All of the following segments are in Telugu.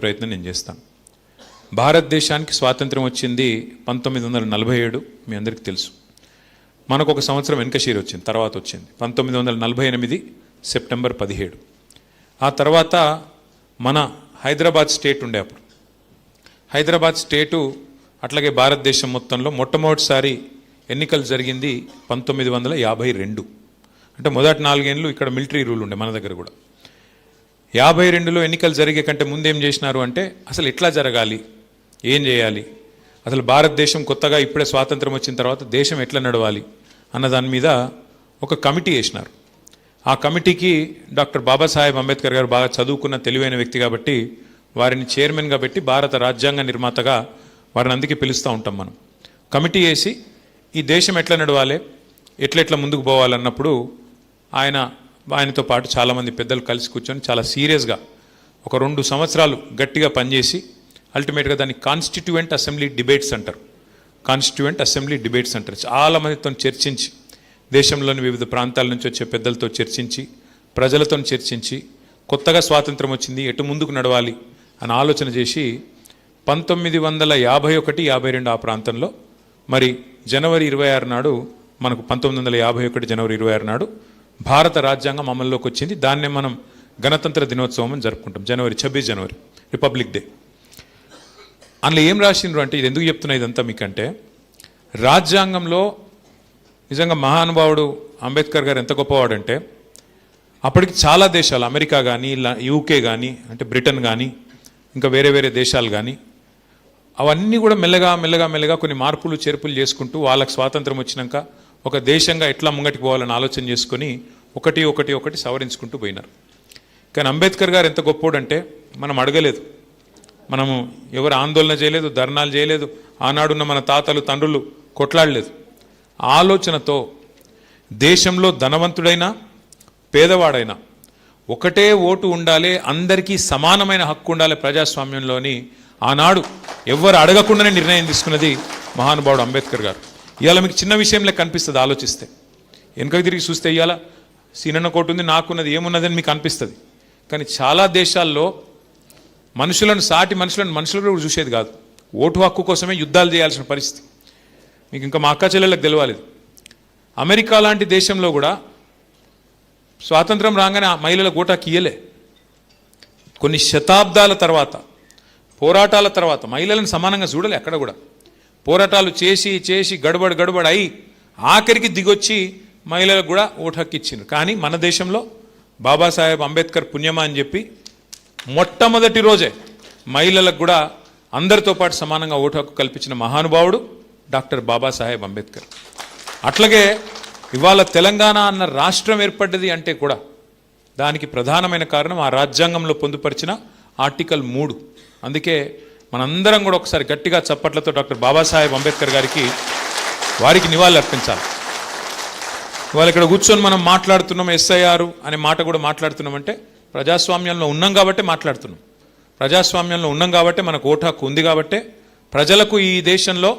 ప్రయత్నం నేను చేస్తాను. భారతదేశానికి స్వాతంత్రం వచ్చింది 1947, మీ అందరికీ తెలుసు. మనకు ఒక సంవత్సరం వెనకషీరి వచ్చింది, తర్వాత వచ్చింది 1948 సెప్టెంబర్ 17. ఆ తర్వాత మన హైదరాబాద్ స్టేట్ ఉండే అప్పుడు. హైదరాబాద్ స్టేటు అట్లాగే భారతదేశం మొత్తంలో మొట్టమొదటిసారి ఎన్నికలు జరిగింది 1952. అంటే మొదటి 4 ఏళ్ళు ఇక్కడ మిలిటరీ రూల్ ఉండే మన దగ్గర కూడా. 52లో ఎన్నికలు జరిగే కంటే ముందేం చేసినారు అంటే అసలు ఎట్లా జరగాలి, ఏం చేయాలి, అసలు భారతదేశం కొత్తగా ఇప్పుడే స్వాతంత్రం వచ్చిన తర్వాత దేశం ఎట్లా నడవాలి అన్న దాని మీద ఒక కమిటీ వేసినారు. ఆ కమిటీకి డాక్టర్ బాబాసాహెబ్ అంబేద్కర్ గారు బాగా చదువుకున్న తెలివైన వ్యక్తి కాబట్టి వారిని చైర్మన్గా పెట్టి భారత రాజ్యాంగ నిర్మాతగా వారిని అందుకే పిలుస్తూ ఉంటాం మనం. కమిటీ వేసి ఈ దేశం ఎట్లా నడవాలి, ఎట్లెట్లా ముందుకు పోవాలన్నప్పుడు ఆయనతో పాటు చాలామంది పెద్దలు కలిసి కూర్చొని చాలా సీరియస్గా ఒక 2 సంవత్సరాలు గట్టిగా పనిచేసి అల్టిమేట్గా దాన్ని కాన్స్టిట్యూయెంట్ అసెంబ్లీ డిబేట్స్ అంటారు. కాన్స్టిట్యూయెంట్ అసెంబ్లీ డిబేట్స్ అంటారు. చాలామందితో చర్చించి, దేశంలోని వివిధ ప్రాంతాల నుంచి వచ్చే పెద్దలతో చర్చించి, ప్రజలతో చర్చించి, కొత్తగా స్వాతంత్రం వచ్చింది ఎటు ముందుకు నడవాలి అని ఆలోచన చేసి 1951-52 ఆ ప్రాంతంలో మరి జనవరి 26 నాడు మనకు 1951 జనవరి 26 నాడు భారత రాజ్యాంగం అమల్లోకి వచ్చింది. దాన్నే మనం గణతంత్ర దినోత్సవం అని జరుపుకుంటాం. 26 జనవరి రిపబ్లిక్ డే. అందులో ఏం రాసిండ్రు అంటే, ఇది ఎందుకు చెప్తున్నా ఇదంతా మీకంటే, రాజ్యాంగంలో నిజంగా మహానుభావుడు అంబేద్కర్ గారు ఎంత గొప్పవాడంటే అప్పటికి చాలా దేశాలు, అమెరికా కానీ యూకే కానీ అంటే బ్రిటన్ కానీ ఇంకా వేరే వేరే దేశాలు కానీ అవన్నీ కూడా మెల్లగా కొన్ని మార్పులు చేర్పులు చేసుకుంటూ వాళ్ళకి స్వాతంత్రం వచ్చినాక ఒక దేశంగా ఎట్లా ముంగటికి పోవాలని ఆలోచన చేసుకొని ఒకటి సవరించుకుంటూ పోయినారు. కానీ అంబేద్కర్ గారు ఎంత గొప్పోడంటే మనం అడగలేదు, మనము ఎవరు ఆందోళన చేయలేదు, ధర్నాలు చేయలేదు, ఆనాడున్న మన తాతలు తండ్రులు కొట్లాడలేదు. ఆలోచనతో దేశంలో ధనవంతుడైనా పేదవాడైనా ఒకటే ఓటు ఉండాలి, అందరికీ సమానమైన హక్కు ఉండాలి ప్రజాస్వామ్యంలోని ఆనాడు ఎవరు అడగకుండానే నిర్ణయం తీసుకున్నది మహానుభావుడు అంబేద్కర్ గారు. ఇవాళ మీకు చిన్న విషయంలో కనిపిస్తుంది ఆలోచిస్తే, వెనుకకి తిరిగి చూస్తే ఇవాళ సీనన్న కోటు ఉంది, నాకున్నది ఏమున్నదని మీకు అనిపిస్తుంది. కానీ చాలా దేశాల్లో సాటి మనుషులను కూడా చూసేది కాదు. ఓటు హక్కు కోసమే యుద్ధాలు చేయాల్సిన పరిస్థితి. మీకు ఇంకా మా అక్క చెల్లెళ్ళకి తెలవాలి. అమెరికా లాంటి దేశంలో కూడా స్వాతంత్రం రాగానే ఆ మహిళలకు ఓటు హక్కు ఇయ్యలే. కొన్ని శతాబ్దాల తర్వాత, పోరాటాల తర్వాత మహిళలను సమానంగా చూడలే. అక్కడ కూడా పోరాటాలు చేసి గడబడి అయి ఆఖరికి దిగొచ్చి మహిళలకు కూడా ఓటు హక్కు ఇచ్చిండ్రు. కానీ మన దేశంలో బాబాసాహెబ్ అంబేద్కర్ పుణ్యమా అని చెప్పి మొట్టమొదటి రోజే మహిళలకు కూడా అందరితో పాటు సమానంగా ఓటు హక్కు కల్పించిన మహానుభావుడు డాక్టర్ బాబాసాహెబ్ అంబేద్కర్. అట్లాగే ఇవాళ తెలంగాణ అన్న రాష్ట్రం ఏర్పడ్డది అంటే కూడా దానికి ప్రధానమైన కారణం ఆ రాజ్యాంగంలో పొందుపరిచిన ఆర్టికల్ 3. అందుకే మనందరం కూడా ఒకసారి గట్టిగా చప్పట్లతో డాక్టర్ బాబాసాహెబ్ అంబేద్కర్ గారికి వారికి నివాళులు అర్పించాలి. ఇవాళ ఇక్కడ కూర్చొని మనం మాట్లాడుతున్నాం, ఎస్ఐఆర్ అనే మాట కూడా మాట్లాడుతున్నామంటే ప్రజాస్వామ్యంలో ఉన్నాం కాబట్టి మాట్లాడుతున్నాం. ప్రజాస్వామ్యంలో ఉన్నాం కాబట్టి మనకు ఓటు హక్కు ఉంది కాబట్టి, ప్రజలకు ఈ దేశంలో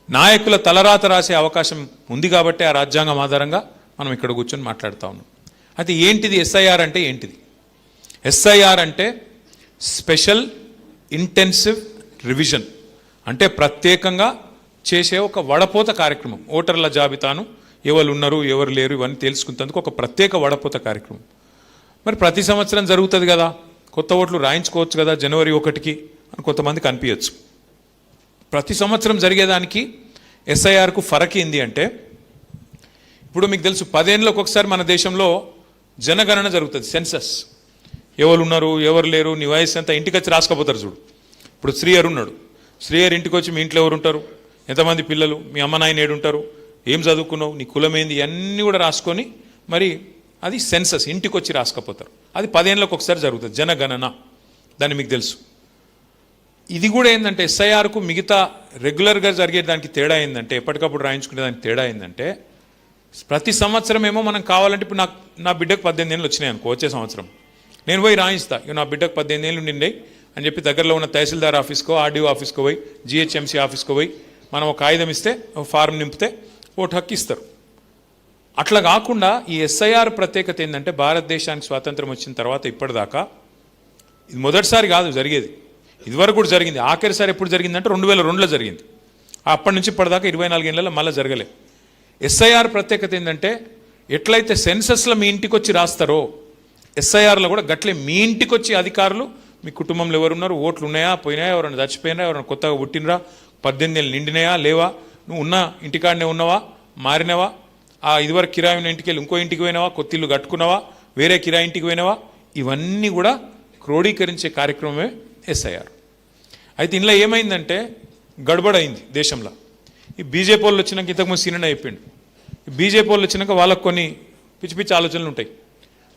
నాయకుల తలరాత రాసే అవకాశం ఉంది కాబట్టి ఆ రాజ్యాంగం ఆధారంగా మనం ఇక్కడ కూర్చొని మాట్లాడుతూ ఉన్నాం. అయితే ఏంటిది ఎస్ఐఆర్ అంటే ఏంటిది? ఎస్ఐఆర్ అంటే స్పెషల్ ఇంటెన్సివ్ రివిజన్, అంటే ప్రత్యేకంగా చేసే ఒక వడపోత కార్యక్రమం. ఓటర్ల జాబితాను ఎవరు ఉన్నారు ఎవరు లేరు ఇవన్నీ తెలుసుకునేందుకు ఒక ప్రత్యేక వడపోత కార్యక్రమం. మరి ప్రతి సంవత్సరం జరుగుతుంది కదా, కొత్త ఓట్లు రాయించుకోవచ్చు కదా జనవరి 1కి అని కొంతమందికి అనిపించచ్చు. ప్రతి సంవత్సరం జరిగేదానికి ఎస్ఐఆర్కు ఫరక్ ఏంది అంటే, ఇప్పుడు మీకు తెలుసు 10 ఏళ్ళకి ఒకసారి మన దేశంలో జనగణన జరుగుతుంది, సెన్సస్. ఎవరు ఉన్నారు ఎవరు లేరు, నీ వయసు ఎంత, ఇంటికి వచ్చి రాసుకపోతారు చూడు. ఇప్పుడు శ్రీయర్ ఉన్నాడు, శ్రీయర్ ఇంటికి వచ్చి మీ ఇంట్లో ఎవరు ఉంటారు, ఎంతమంది పిల్లలు, మీ అమ్మ నాయన ఏడుంటారు, ఏం చదువుకున్నావు, నీ కులం ఏంది, ఇవన్నీ కూడా రాసుకొని మరి అది సెన్సస్ ఇంటికి వచ్చి రాసుకపోతారు. అది 10 ఏళ్ళకి ఒకసారి జరుగుతుంది జనగణన, దాన్ని మీకు తెలుసు. ఇది కూడా ఏంటంటే ఎస్ఐఆర్కు మిగతా రెగ్యులర్గా జరిగేదానికి తేడా ఏంటంటే, ఎప్పటికప్పుడు రాయించుకునే దానికి తేడా ఏంటంటే, ప్రతి సంవత్సరం ఏమో మనం కావాలంటే ఇప్పుడు నా బిడ్డకు 18 ఏళ్ళు వచ్చినాయి అనుకో, వచ్చే సంవత్సరం నేను పోయి రాయిస్తా, ఇక నా బిడ్డకు 18 ఏళ్ళు నిండాయి అని చెప్పి దగ్గరలో ఉన్న తహసీల్దార్ ఆఫీస్కో ఆర్డీఓ ఆఫీస్కో పోయి జిహెచ్ఎంసీ ఆఫీస్కో పోయి మనం ఒక కాగితం ఇస్తే ఒక ఫారం నింపితే ఓటు హక్కు ఇస్తారు. అట్లా కాకుండా ఈ ఎస్ఐఆర్ ప్రత్యేకత ఏంటంటే, భారతదేశానికి స్వాతంత్రం వచ్చిన తర్వాత ఇప్పటిదాకా ఇది మొదటిసారి కాదు జరిగేది. ఇదివరకు కూడా జరిగింది. ఆఖరిసారి ఎప్పుడు జరిగిందంటే 2002లో జరిగింది. అప్పటి నుంచి ఇప్పటిదాకా 24 ఏళ్ళలో మళ్ళీ జరగలే. ఎస్ఐఆర్ ప్రత్యేకత ఏంటంటే ఎట్లయితే సెన్సస్లో మీ ఇంటికి వచ్చి రాస్తారో ఎస్ఐఆర్లో కూడా గట్లే మీ ఇంటికి వచ్చి అధికారులు మీ కుటుంబంలో ఎవరున్నారు, ఓట్లు ఉన్నాయా పోయినాయా, ఎవరైనా చచ్చిపోయినా, ఎవరైనా కొత్తగా పుట్టినరా, 18 ఏళ్ళు నిండినాయా లేవా, నువ్వు ఉన్న ఇంటికాడనే ఉన్నావా మారినవా, ఇదివరకు కిరాయి ఉన్న ఇంటికి వెళ్ళి ఇంకో ఇంటికి పోయినావా, కొత్త ఇల్లు కట్టుకున్నావా, వేరే కిరాయి ఇంటికి పోయినావా, ఇవన్నీ కూడా క్రోడీకరించే కార్యక్రమమే ఎస్ఐఆర్. అయితే ఇందులో ఏమైందంటే గడబడైంది దేశంలో. ఈ బీజేపీ వాళ్ళు వచ్చినాక ఇంతకుముందు సీనియర్ అయిపోయింది. ఈ బీజేపీ వాళ్ళు వచ్చినాక వాళ్ళకు కొన్ని పిచ్చి పిచ్చి ఆలోచనలు ఉంటాయి.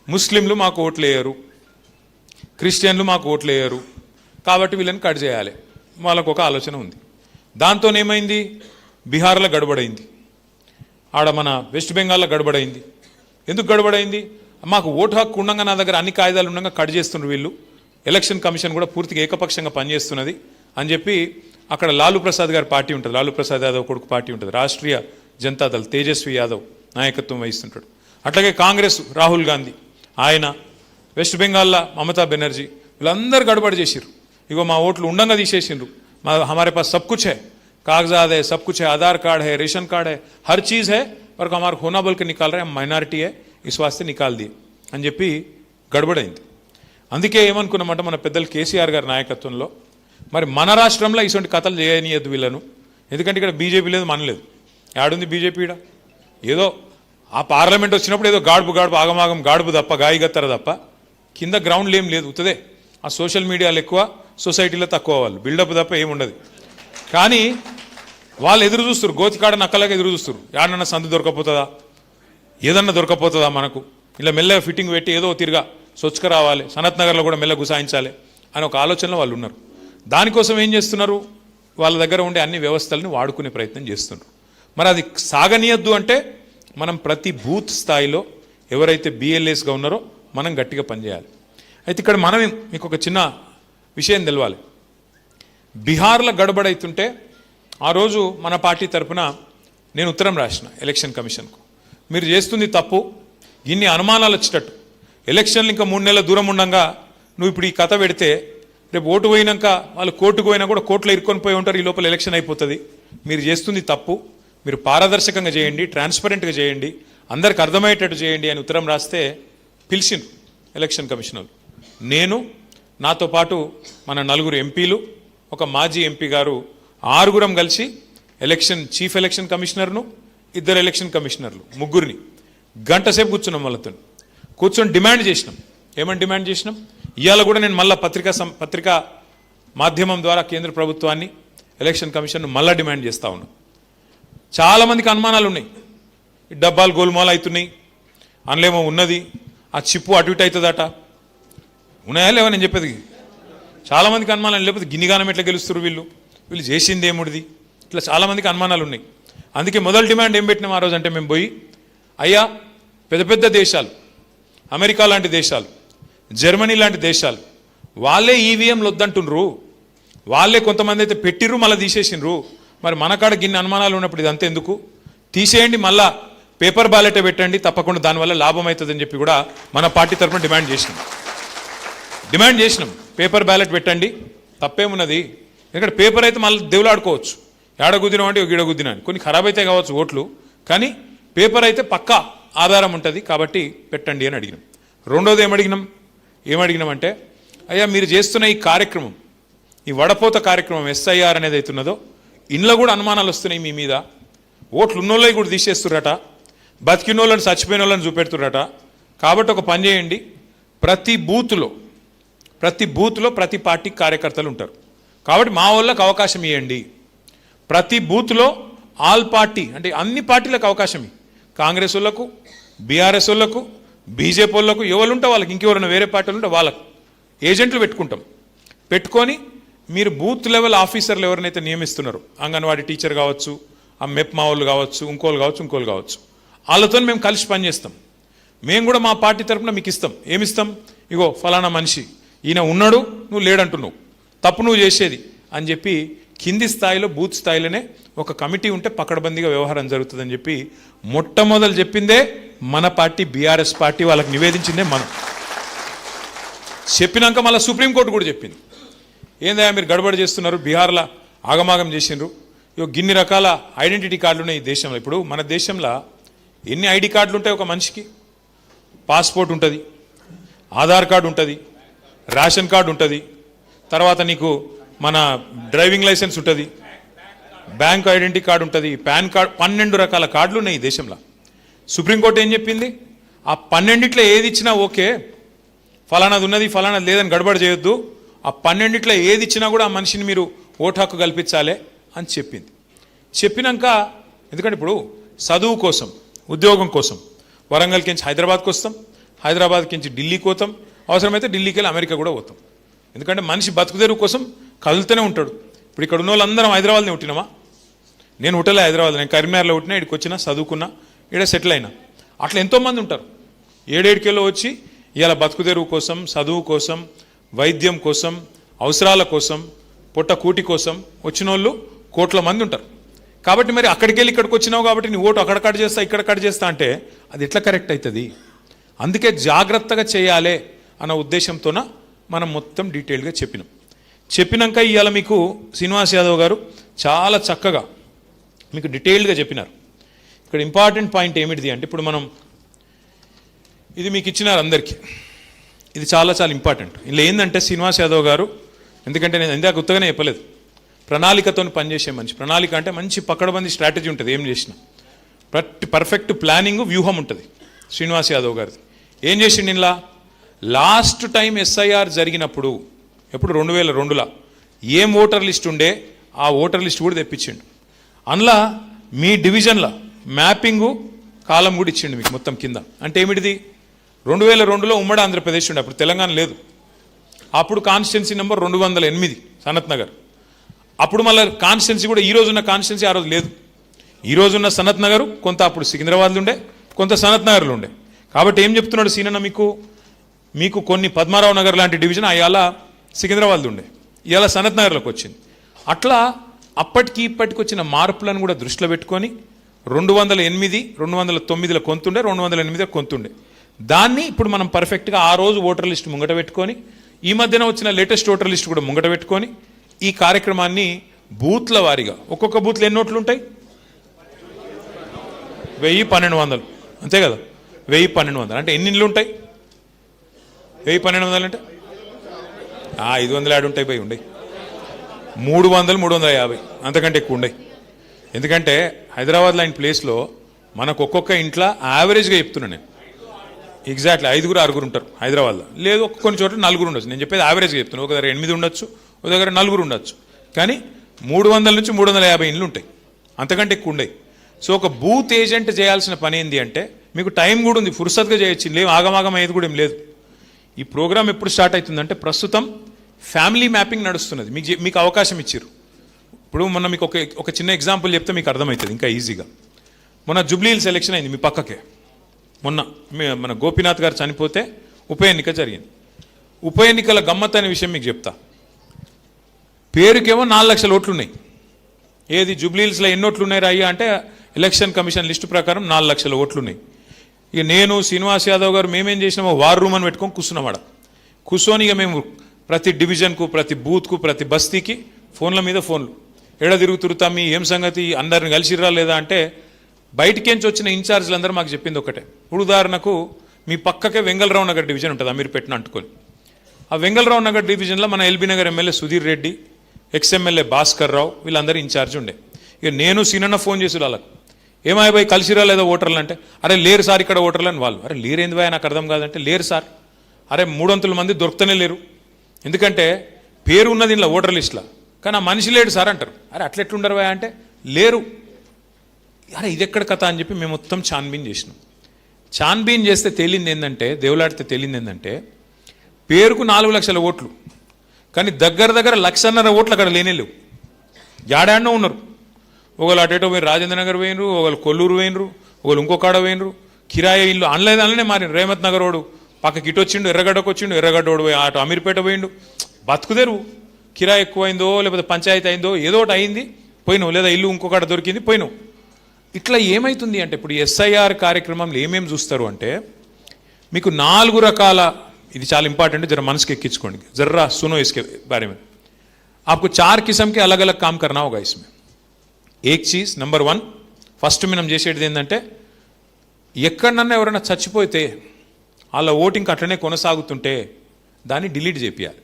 ముస్లింలు మాకు ఓట్లు వేయరు, క్రిస్టియన్లు మాకు ఓట్లు వేయరు, కాబట్టి వీళ్ళని కట్ చేయాలి, వాళ్ళకు ఒక ఆలోచన ఉంది. దాంతో ఏమైంది, బీహార్లో గడబడైంది, ఆడ మన వెస్ట్ బెంగాల్లో గడబడైంది. ఎందుకు గడబడైంది, మాకు ఓటు హక్కు ఉండగా నా దగ్గర అన్ని కాయిదాలు ఉండగా కట్ చేస్తున్నారు వీళ్ళు, ఎలక్షన్ కమిషన్ కూడా పూర్తిగా ఏకపక్షంగా పనిచేస్తున్నది అని చెప్పి అక్కడ లాలూ ప్రసాద్ గారి పార్టీ ఉంటుంది, లాలూ ప్రసాద్ యాదవ్ కొడుకు పార్టీ ఉంటుంది, రాష్ట్రీయ జనతాదళ్ తేజస్వి యాదవ్ నాయకత్వం వహిస్తుంటాడు. అట్లాగే కాంగ్రెస్ రాహుల్ గాంధీ ఆయన, వెస్ట్ బెంగాల్లో మమతా బెనర్జీ, వీళ్ళందరూ గడబడి చేసిర్రు. ఇగో మా ఓట్లు ఉండంగా తీసేసిండ్రు, మా हमारे पास सब कुछ है, कागजात है, सब कुछ है, आधार कार्ड है, रेशन कार्ड है, हर चीज़ है, पर हमारे होना बोल के निकाल रहे हैं, हम माइनॉरिटी है, इस वास्ते निकाल दिए అని చెప్పి గడబడైంది. అందుకే ఏమనుకున్నామంటే మన పెద్దలు కేసీఆర్ గారి నాయకత్వంలో మరి మన రాష్ట్రంలో ఇటువంటి కథలు చేయనియద్దు వీళ్ళను, ఎందుకంటే ఇక్కడ బీజేపీ లేదు మనలేదు, యాడుంది బీజేపీ ఈడ, ఏదో ఆ పార్లమెంట్ వచ్చినప్పుడు ఏదో గాడుపు ఆగమాగం గాడుపు తప్ప గాయగత్తర తప్ప కింద గ్రౌండ్లు ఏం లేదు, ఉత్తదే ఆ సోషల్ మీడియాలో ఎక్కువ, సొసైటీలో తక్కువ, వాళ్ళు బిల్డప్ తప్ప ఏముండదు. కానీ వాళ్ళు ఎదురు చూస్తారు, గోతికాడ నక్కలాగా ఎదురు చూస్తారు, యాడన్నా సందు దొరకపోతుందా, ఏదన్నా దొరకపోతుందా మనకు, ఇలా మెల్లగా ఫిట్టింగ్ పెట్టి ఏదో తిరిగా స్వచ్ఛగా రావాలి, సనత్ నగర్లో కూడా మెల్లగా గుసాయించాలి అని ఒక ఆలోచనలో వాళ్ళు ఉన్నారు. దానికోసం ఏం చేస్తున్నారు, వాళ్ళ దగ్గర ఉండే అన్ని వ్యవస్థలను వాడుకునే ప్రయత్నం చేస్తున్నారు. మరి అది సాగనీయద్దు అంటే మనం ప్రతి బూత్ స్థాయిలో ఎవరైతే బిఎల్ఏస్గా ఉన్నారో మనం గట్టిగా పనిచేయాలి. అయితే ఇక్కడ మనం మీకు ఒక చిన్న విషయం తెలవాలి. బీహార్లో గడబడైతుంటే ఆ రోజు మన పార్టీ తరఫున నేను ఉత్తరం రాసిన ఎలక్షన్ కమిషన్కు, మీరు చేస్తుంది తప్పు, ఇన్ని అనుమానాలు వచ్చేటట్టు ఎలక్షన్లు ఇంకా 3 నెలల దూరం ఉండగా నువ్వు ఇప్పుడు ఈ కథ పెడితే రేపు ఓటు పోయినాక వాళ్ళు కోర్టుకు పోయినా కూడా కోర్టులో ఇరుక్కొని పోయి ఉంటారు, ఈ లోపల ఎలక్షన్ అయిపోతుంది, మీరు చేస్తుంది తప్పు, మీరు పారదర్శకంగా చేయండి, ట్రాన్స్పరెంట్గా చేయండి, అందరికి అర్థమయ్యేటట్టు చేయండి అని ఉత్తరం రాస్తే పిలిచిండ్రు ఎలక్షన్ కమిషనర్. నేను నాతో పాటు మన 4 ఎంపీలు, ఒక మాజీ ఎంపీ గారు, 6గురం కలిసి చీఫ్ ఎలక్షన్ కమిషనర్ను, 2 ఎలక్షన్ కమిషనర్లు, 3గురిని గంట సేపు కూర్చున్నాం. వాళ్ళతో కూర్చొని డిమాండ్ చేసినాం. ఏమని డిమాండ్ చేసినాం, ఇవాళ కూడా నేను మళ్ళీ పత్రికా మాధ్యమం ద్వారా కేంద్ర ప్రభుత్వాన్ని, ఎలక్షన్ కమిషన్ను మళ్ళీ డిమాండ్ చేస్తూ ఉన్నాం. చాలామందికి అనుమానాలు ఉన్నాయి, ఈ డబ్బాలు గోల్మాల్ అవుతున్నాయి, అందులోమో ఉన్నది, ఆ చిప్పు అటు ఇటు అవుతుందట, ఉన్నాయా లేవా నేను చెప్పేది. చాలామందికి అనుమానాలు, లేకపోతే గిన్నిగానం ఎట్లా గెలుస్తారు వీళ్ళు చేసింది ఏముడిది, ఇట్లా చాలామందికి అనుమానాలు ఉన్నాయి. అందుకే మొదటి డిమాండ్ ఏం పెట్టినాం ఆ రోజు అంటే, మేము పోయి అయ్యా పెద్ద పెద్ద దేశాలు, అమెరికా లాంటి దేశాలు, జర్మనీ లాంటి దేశాలు, వాళ్ళే ఈవీఎంలు వద్దంటుండ్రు, వాళ్ళే కొంతమంది అయితే పెట్టిర్రు మళ్ళీ తీసేసిండ్రు, మరి మన కాడ గిన్ని అనుమానాలు ఉన్నప్పుడు ఇదంతా ఎందుకు, తీసేయండి, మళ్ళా పేపర్ బ్యాలెటే పెట్టండి, తప్పకుండా దానివల్ల లాభం అవుతుందని చెప్పి కూడా మన పార్టీ తరఫున డిమాండ్ చేసినాం. పేపర్ బ్యాలెట్ పెట్టండి, తప్పేమున్నది, ఎందుకంటే పేపర్ అయితే మళ్ళీ దేవులాడుకోవచ్చు, ఏడగుద్దినాం అంటే గిడగుద్దినా అని, కొన్ని ఖరాబ్ అయితే కావచ్చు ఓట్లు, కానీ పేపర్ అయితే పక్కా ఆధారం ఉంటుంది కాబట్టి పెట్టండి అని అడిగినాం. రెండోది ఏమడిగినామంటే, అయ్యా మీరు చేస్తున్న ఈ కార్యక్రమం, ఈ వడపోత కార్యక్రమం ఎస్ఐఆర్ అనేది అవుతున్నదో, ఇంట్లో కూడా అనుమానాలు వస్తున్నాయి మీ మీద, ఓట్లు ఉన్నోళ్ళవి కూడా తీసేస్తుర్రట, బతికిన వాళ్ళని చచ్చిపోయిన వాళ్ళని చూపెడుతుర్రట, కాబట్టి ఒక పని చేయండి, ప్రతి బూత్లో ప్రతి పార్టీ కార్యకర్తలు ఉంటారు, కాబట్టి మా వాళ్ళకి అవకాశం ఇవ్వండి, ప్రతి బూత్లో ఆల్ పార్టీ అంటే అన్ని పార్టీలకు అవకాశం, కాంగ్రెస్ వాళ్ళకు, బీఆర్ఎస్ వాళ్ళకు, బీజేపీ వాళ్ళకు, ఎవరుంటే వాళ్ళకి, ఇంకెవరైనా వేరే పార్టీలు ఉంటే వాళ్ళకు ఏజెంట్లు పెట్టుకొని మీరు బూత్ లెవెల్ ఆఫీసర్లు ఎవరినైతే నియమిస్తున్నారో, అంగన్వాడీ టీచర్ కావచ్చు, ఆ మెప్మా వాళ్ళు కావచ్చు, ఇంకోళ్ళు కావచ్చు, వాళ్ళతో మేము కలిసి పనిచేస్తాం. మేము కూడా మా పార్టీ తరఫున మీకు ఇస్తాం. ఏమిస్తాం, ఇగో ఫలానా మనిషి ఈయన ఉన్నాడు, నువ్వు లేడంటున్నావు, తప్పు నువ్వు చేసేది అని చెప్పి కింది స్థాయిలో బూత్ స్థాయిలోనే ఒక కమిటీ ఉంటే పకడ్బందీగా వ్యవహారం జరుగుతుందని చెప్పి మొట్టమొదలు చెప్పిందే మన పార్టీ బీఆర్ఎస్ పార్టీ, వాళ్ళకి నివేదించిందే మనం. చెప్పినాక మళ్ళీ సుప్రీంకోర్టు కూడా చెప్పింది, ఏందా మీరు గడబడి చేస్తున్నారు, బీహార్లో ఆగమాగం చేసిండ్రు, ఇగో గిన్ని రకాల ఐడెంటిటీ కార్డులు ఉన్నాయి ఈ దేశంలో. ఇప్పుడు మన దేశంలో ఎన్ని ఐడి కార్డులు ఉంటాయి ఒక మనిషికి? పాస్పోర్ట్ ఉంటుంది, ఆధార్ కార్డు ఉంటుంది, రేషన్ కార్డు ఉంటుంది, తర్వాత నీకు మన డ్రైవింగ్ లైసెన్స్ ఉంటుంది, బ్యాంక్ ఐడెంటిటీ కార్డు ఉంటుంది, పాన్ కార్డు, 12 రకాల కార్డులు ఉన్నాయి ఈ దేశంలో. సుప్రీంకోర్టు ఏం చెప్పింది? ఆ 12 ఏది ఇచ్చినా ఓకే, ఫలానాది ఉన్నది ఫలానాది లేదని గడబడి చేయొద్దు, ఆ 12 ఏది ఇచ్చినా కూడా ఆ మనిషిని మీరు ఓటు హక్కు కల్పించాలి అని చెప్పింది. చెప్పినాక ఎందుకంటే ఇప్పుడు చదువు కోసం, ఉద్యోగం కోసం వరంగల్కి నుంచి హైదరాబాద్కి వస్తాం, హైదరాబాద్కి నుంచి ఢిల్లీకి పోతాం, అవసరమైతే ఢిల్లీకి వెళ్ళి అమెరికా కూడా పోతాం. ఎందుకంటే మనిషి బతుకుదెరువు కోసం కదులుతూనే ఉంటాడు. ఇప్పుడు ఇక్కడ ఉన్న వాళ్ళందరం హైదరాబాద్ని పుట్టినామా? నేను పుట్టలే హైదరాబాద్, నేను కరీంనగర్లో పుట్టినా, ఇక్కడికి వచ్చినా, చదువుకున్నా, ఇక్కడ సెటిల్ అయినా. అట్లా ఎంతోమంది ఉంటారు 7-7 వచ్చి ఇవాళ బతుకుదెరువు కోసం, చదువు కోసం, వైద్యం కోసం, అవసరాల కోసం, పొట్ట కూటి కోసం వచ్చిన వాళ్ళు కోట్ల మంది ఉంటారు. కాబట్టి మరి అక్కడికి వెళ్ళి ఇక్కడికి వచ్చినావు కాబట్టి నీ ఓటు అక్కడ కట్ చేస్తా ఇక్కడ కట్ చేస్తా అంటే అది ఎట్లా కరెక్ట్ అవుతుంది? అందుకే జాగ్రత్తగా చేయాలి అన్న ఉద్దేశంతోన మనం మొత్తం డీటెయిల్గా చెప్పినాక ఇవాళ మీకు శ్రీనివాస్ యాదవ్ గారు చాలా చక్కగా మీకు డీటెయిల్డ్గా చెప్పినారు. ఇక్కడ ఇంపార్టెంట్ పాయింట్ ఏమిటిది అంటే, ఇప్పుడు మనం ఇది మీకు ఇచ్చినారు అందరికీ, ఇది చాలా చాలా ఇంపార్టెంట్. ఇలా ఏంటంటే శ్రీనివాస్ యాదవ్ గారు, ఎందుకంటే నేను ఇందాక ఉత్తగానే చెప్పలేదు, ప్రణాళికతో పనిచేసే మనిషి. ప్రణాళిక అంటే మంచి పకడ్బందీ స్ట్రాటజీ ఉంటుంది, ఏం చేసినా పర్ఫెక్ట్ ప్లానింగ్, వ్యూహం ఉంటుంది శ్రీనివాస్ యాదవ్ గారిది. ఏం చేసిండు ఇలా? లాస్ట్ టైం ఎస్ఐఆర్ జరిగినప్పుడు, ఎప్పుడు 2002లో ఏం ఓటర్ లిస్ట్ ఉండే ఆ ఓటర్ లిస్ట్ కూడా తెప్పించిండు. అందులో మీ డివిజన్లో మ్యాపింగు కాలం కూడా ఇచ్చిండు మీకు మొత్తం కింద. అంటే ఏమిటిది? 2002లో ఉమ్మడి ఆంధ్రప్రదేశ్ ఉండే, అప్పుడు తెలంగాణ లేదు. అప్పుడు కాన్స్టిట్యున్సీ నెంబర్ 208 సనత్ నగర్. అప్పుడు మళ్ళీ కాన్స్టిట్యున్సీ కూడా ఈ రోజున్న కాన్స్టిట్యున్సీ ఆ రోజు లేదు. ఈ రోజున్న సనత్ నగర్ కొంత అప్పుడు సికింద్రాబాద్లో ఉండే, కొంత సనత్ నగర్లో ఉండే. కాబట్టి ఏం చెప్తున్నాడు సీనన్న, మీకు కొన్ని పద్మారావు నగర్ లాంటి డివిజన్ అయ్యాల సికింద్రాబాద్లో ఉండే, ఇవాళ సనత్ నగర్లోకి వచ్చింది. అట్లా అప్పటికి ఇప్పటికి వచ్చిన మార్పులను కూడా దృష్టిలో పెట్టుకొని 208, 209లో కొంతుండే, 208 కొంతుండే. దాన్ని ఇప్పుడు మనం పర్ఫెక్ట్గా ఆ రోజు ఓటర్ లిస్ట్ ముంగట పెట్టుకొని, ఈ మధ్యన వచ్చిన లేటెస్ట్ ఓటర్ లిస్ట్ కూడా ముంగట పెట్టుకొని ఈ కార్యక్రమాన్ని బూత్ల వారీగా, ఒక్కొక్క బూత్లో ఎన్ని ఓట్లు ఉంటాయి? 1000-1200 అంతే కదా. 1000-1200 అంటే ఎన్ని ఇండ్లు ఉంటాయి? 1000-1200 అంటే 500 యాడ్ ఉంటాయి, పోయి ఉండే 300-350 అంతకంటే ఎక్కువ ఉండే. ఎందుకంటే హైదరాబాద్ లాంటి ప్లేస్లో మనకు ఒక్కొక్క ఇంట్లో యావరేజ్గా చెప్తున్నా నేను, ఎగ్జాక్ట్లీ 5-6 ఉంటారు హైదరాబాద్లో. లేదు కొన్ని చోట్ల 4 ఉండొచ్చు. నేను చెప్పేది యావరేజ్గా చెప్తున్నాను. ఒక దగ్గర 8 ఉండొచ్చు, ఒక దగ్గర 4 ఉండొచ్చు. కానీ 300-350 ఇండ్లు ఉంటాయి, అంతకంటే ఎక్కువ ఉండయి. సో ఒక బూత్ ఏజెంట్ చేయాల్సిన పని ఏంటి అంటే, మీకు టైం కూడా ఉంది, ఫుర్సత్గా చేయొచ్చు, లేవు ఆగమాగం అయ్యేది కూడా ఏం లేదు. ఈ ప్రోగ్రామ్ ఎప్పుడు స్టార్ట్ అవుతుందంటే, ప్రస్తుతం ఫ్యామిలీ మ్యాపింగ్ నడుస్తున్నది, మీకు అవకాశం ఇచ్చారు. ఇప్పుడు మొన్న మీకు ఒక చిన్న ఎగ్జాంపుల్ చెప్తే మీకు అర్థమవుతుంది ఇంకా ఈజీగా. మొన్న జూబ్లీ హిల్స్ ఎలక్షన్ అయింది మీ పక్కకే. మొన్న మన గోపీనాథ్ గారు చనిపోతే ఉప ఎన్నిక జరిగింది. ఉప ఎన్నికల గమ్మత్ అనే విషయం మీకు చెప్తా. పేరుకేమో 4 లక్షల ఓట్లు ఉన్నాయి. ఏది జూబ్లీ హిల్స్లో ఎన్ని ఓట్లు ఉన్నాయి అయ్యా అంటే, ఎలక్షన్ కమిషన్ లిస్టు ప్రకారం 4 లక్షల ఓట్లు ఉన్నాయి. ఇక నేను శ్రీనివాస్ యాదవ్ గారు మేమేం చేసినామో వార్ రూమ్ అని పెట్టుకొని కూర్చున్నాం. కూర్చొని ఇక మేము ప్రతి డివిజన్కు, ప్రతి బూత్కు, ప్రతి బస్తీకి ఫోన్ల మీద ఫోన్లు, ఎడ తిరుగుతురుతా మీ ఏం సంగతి, అందరిని కలిసిరా లేదా అంటే, బయటికేంచి వచ్చిన ఇన్ఛార్జీలు అందరూ మాకు చెప్పింది ఒకటే. ఇప్పుడు ఉదాహరణకు మీ పక్కకే వెంగళరావు నగర్ డివిజన్ ఉంటుంది, అమీర్పేటను అంటుకొని. ఆ వెంగళరావు నగర్ డివిజన్లో మన L B Nagar MLA Sudheer Reddy, ex MLA Bhaskar Rao, వీళ్ళందరూ ఇన్ఛార్జ్ ఉండే. ఇక నేను సీనన్న ఫోన్ చేసి వాళ్ళకు, ఏమాయి బాయ్ కలిసిరా లేదా ఓటర్లు అంటే, అరే లేరు సార్ ఇక్కడ ఓటర్లు అని వాళ్ళు. అరే లేరేంది బాయ్ నాకు అర్థం కాదంటే, లేరు సార్. అరే 300 మంది దొరుకుతూనే లేరు, ఎందుకంటే పేరు ఉన్నది ఇలా ఓటర్ లిస్టులో, కానీ ఆ మనిషి లేడు సార్ అంటారు. అరే అట్లెట్లుండరు బాయ్ అంటే, లేరు. అరే ఇది ఎక్కడ కథ అని చెప్పి మేము మొత్తం ఛాన్బీన్ చేసినాం. ఛాన్బీన్ చేస్తే తేలింది ఏంటంటే, దేవులాడితే తేలింది ఏంటంటే, పేరుకు 4 లక్షల ఓట్లు, కానీ దగ్గర 1.5 లక్షల ఓట్లు అక్కడ లేనేలేవు, జాడాడనో ఉన్నారు. ఒకళ్ళు అటేటో పోయి రాజేంద్ర నగర్ పోయినరు, ఒకళ్ళు కొల్లూరు పోయినరు, ఒకళ్ళు ఇంకొకాడ పోయినరు. కిరాయి ఇల్లు అనలేదనలే మారిన. రేమత్ నగర్ వాడు పక్కకి ఇటు వచ్చిండు, ఎర్రగడ్డకు వచ్చిండు, ఎర్రగడ్డోడు పోయి అటు అమీర్పేట పోయిండు. బతుకుదేరు, కిరాయి ఎక్కువైందో లేకపోతే పంచాయతీ అయిందో ఏదో ఒకటి అయింది, పోయినావు. లేదా ఇల్లు ఇంకొకట దొరికింది, పోయినావు. ఇట్లా ఏమవుతుంది అంటే, ఇప్పుడు ఎస్ఐఆర్ కార్యక్రమంలో ఏమేమి చూస్తారు అంటే, మీకు 4 రకాల, ఇది చాలా ఇంపార్టెంట్, జర మనసుకి ఎక్కించుకోండి, జర్రా సునో ఇసుకే బారే మీద. आपको 4 किस्म के अलग अलग काम करना होगा इसमें. एक चीज नंबर 1 ఫస్ట్ మనం చేసేది ఏంటంటే ఎక్కడన్నా ఎవరైనా చచ్చిపోతే వాళ్ళ ఓటింగ్ అట్లనే కొనసాగుతుంటే దాన్ని డిలీట్ చేపియాలి.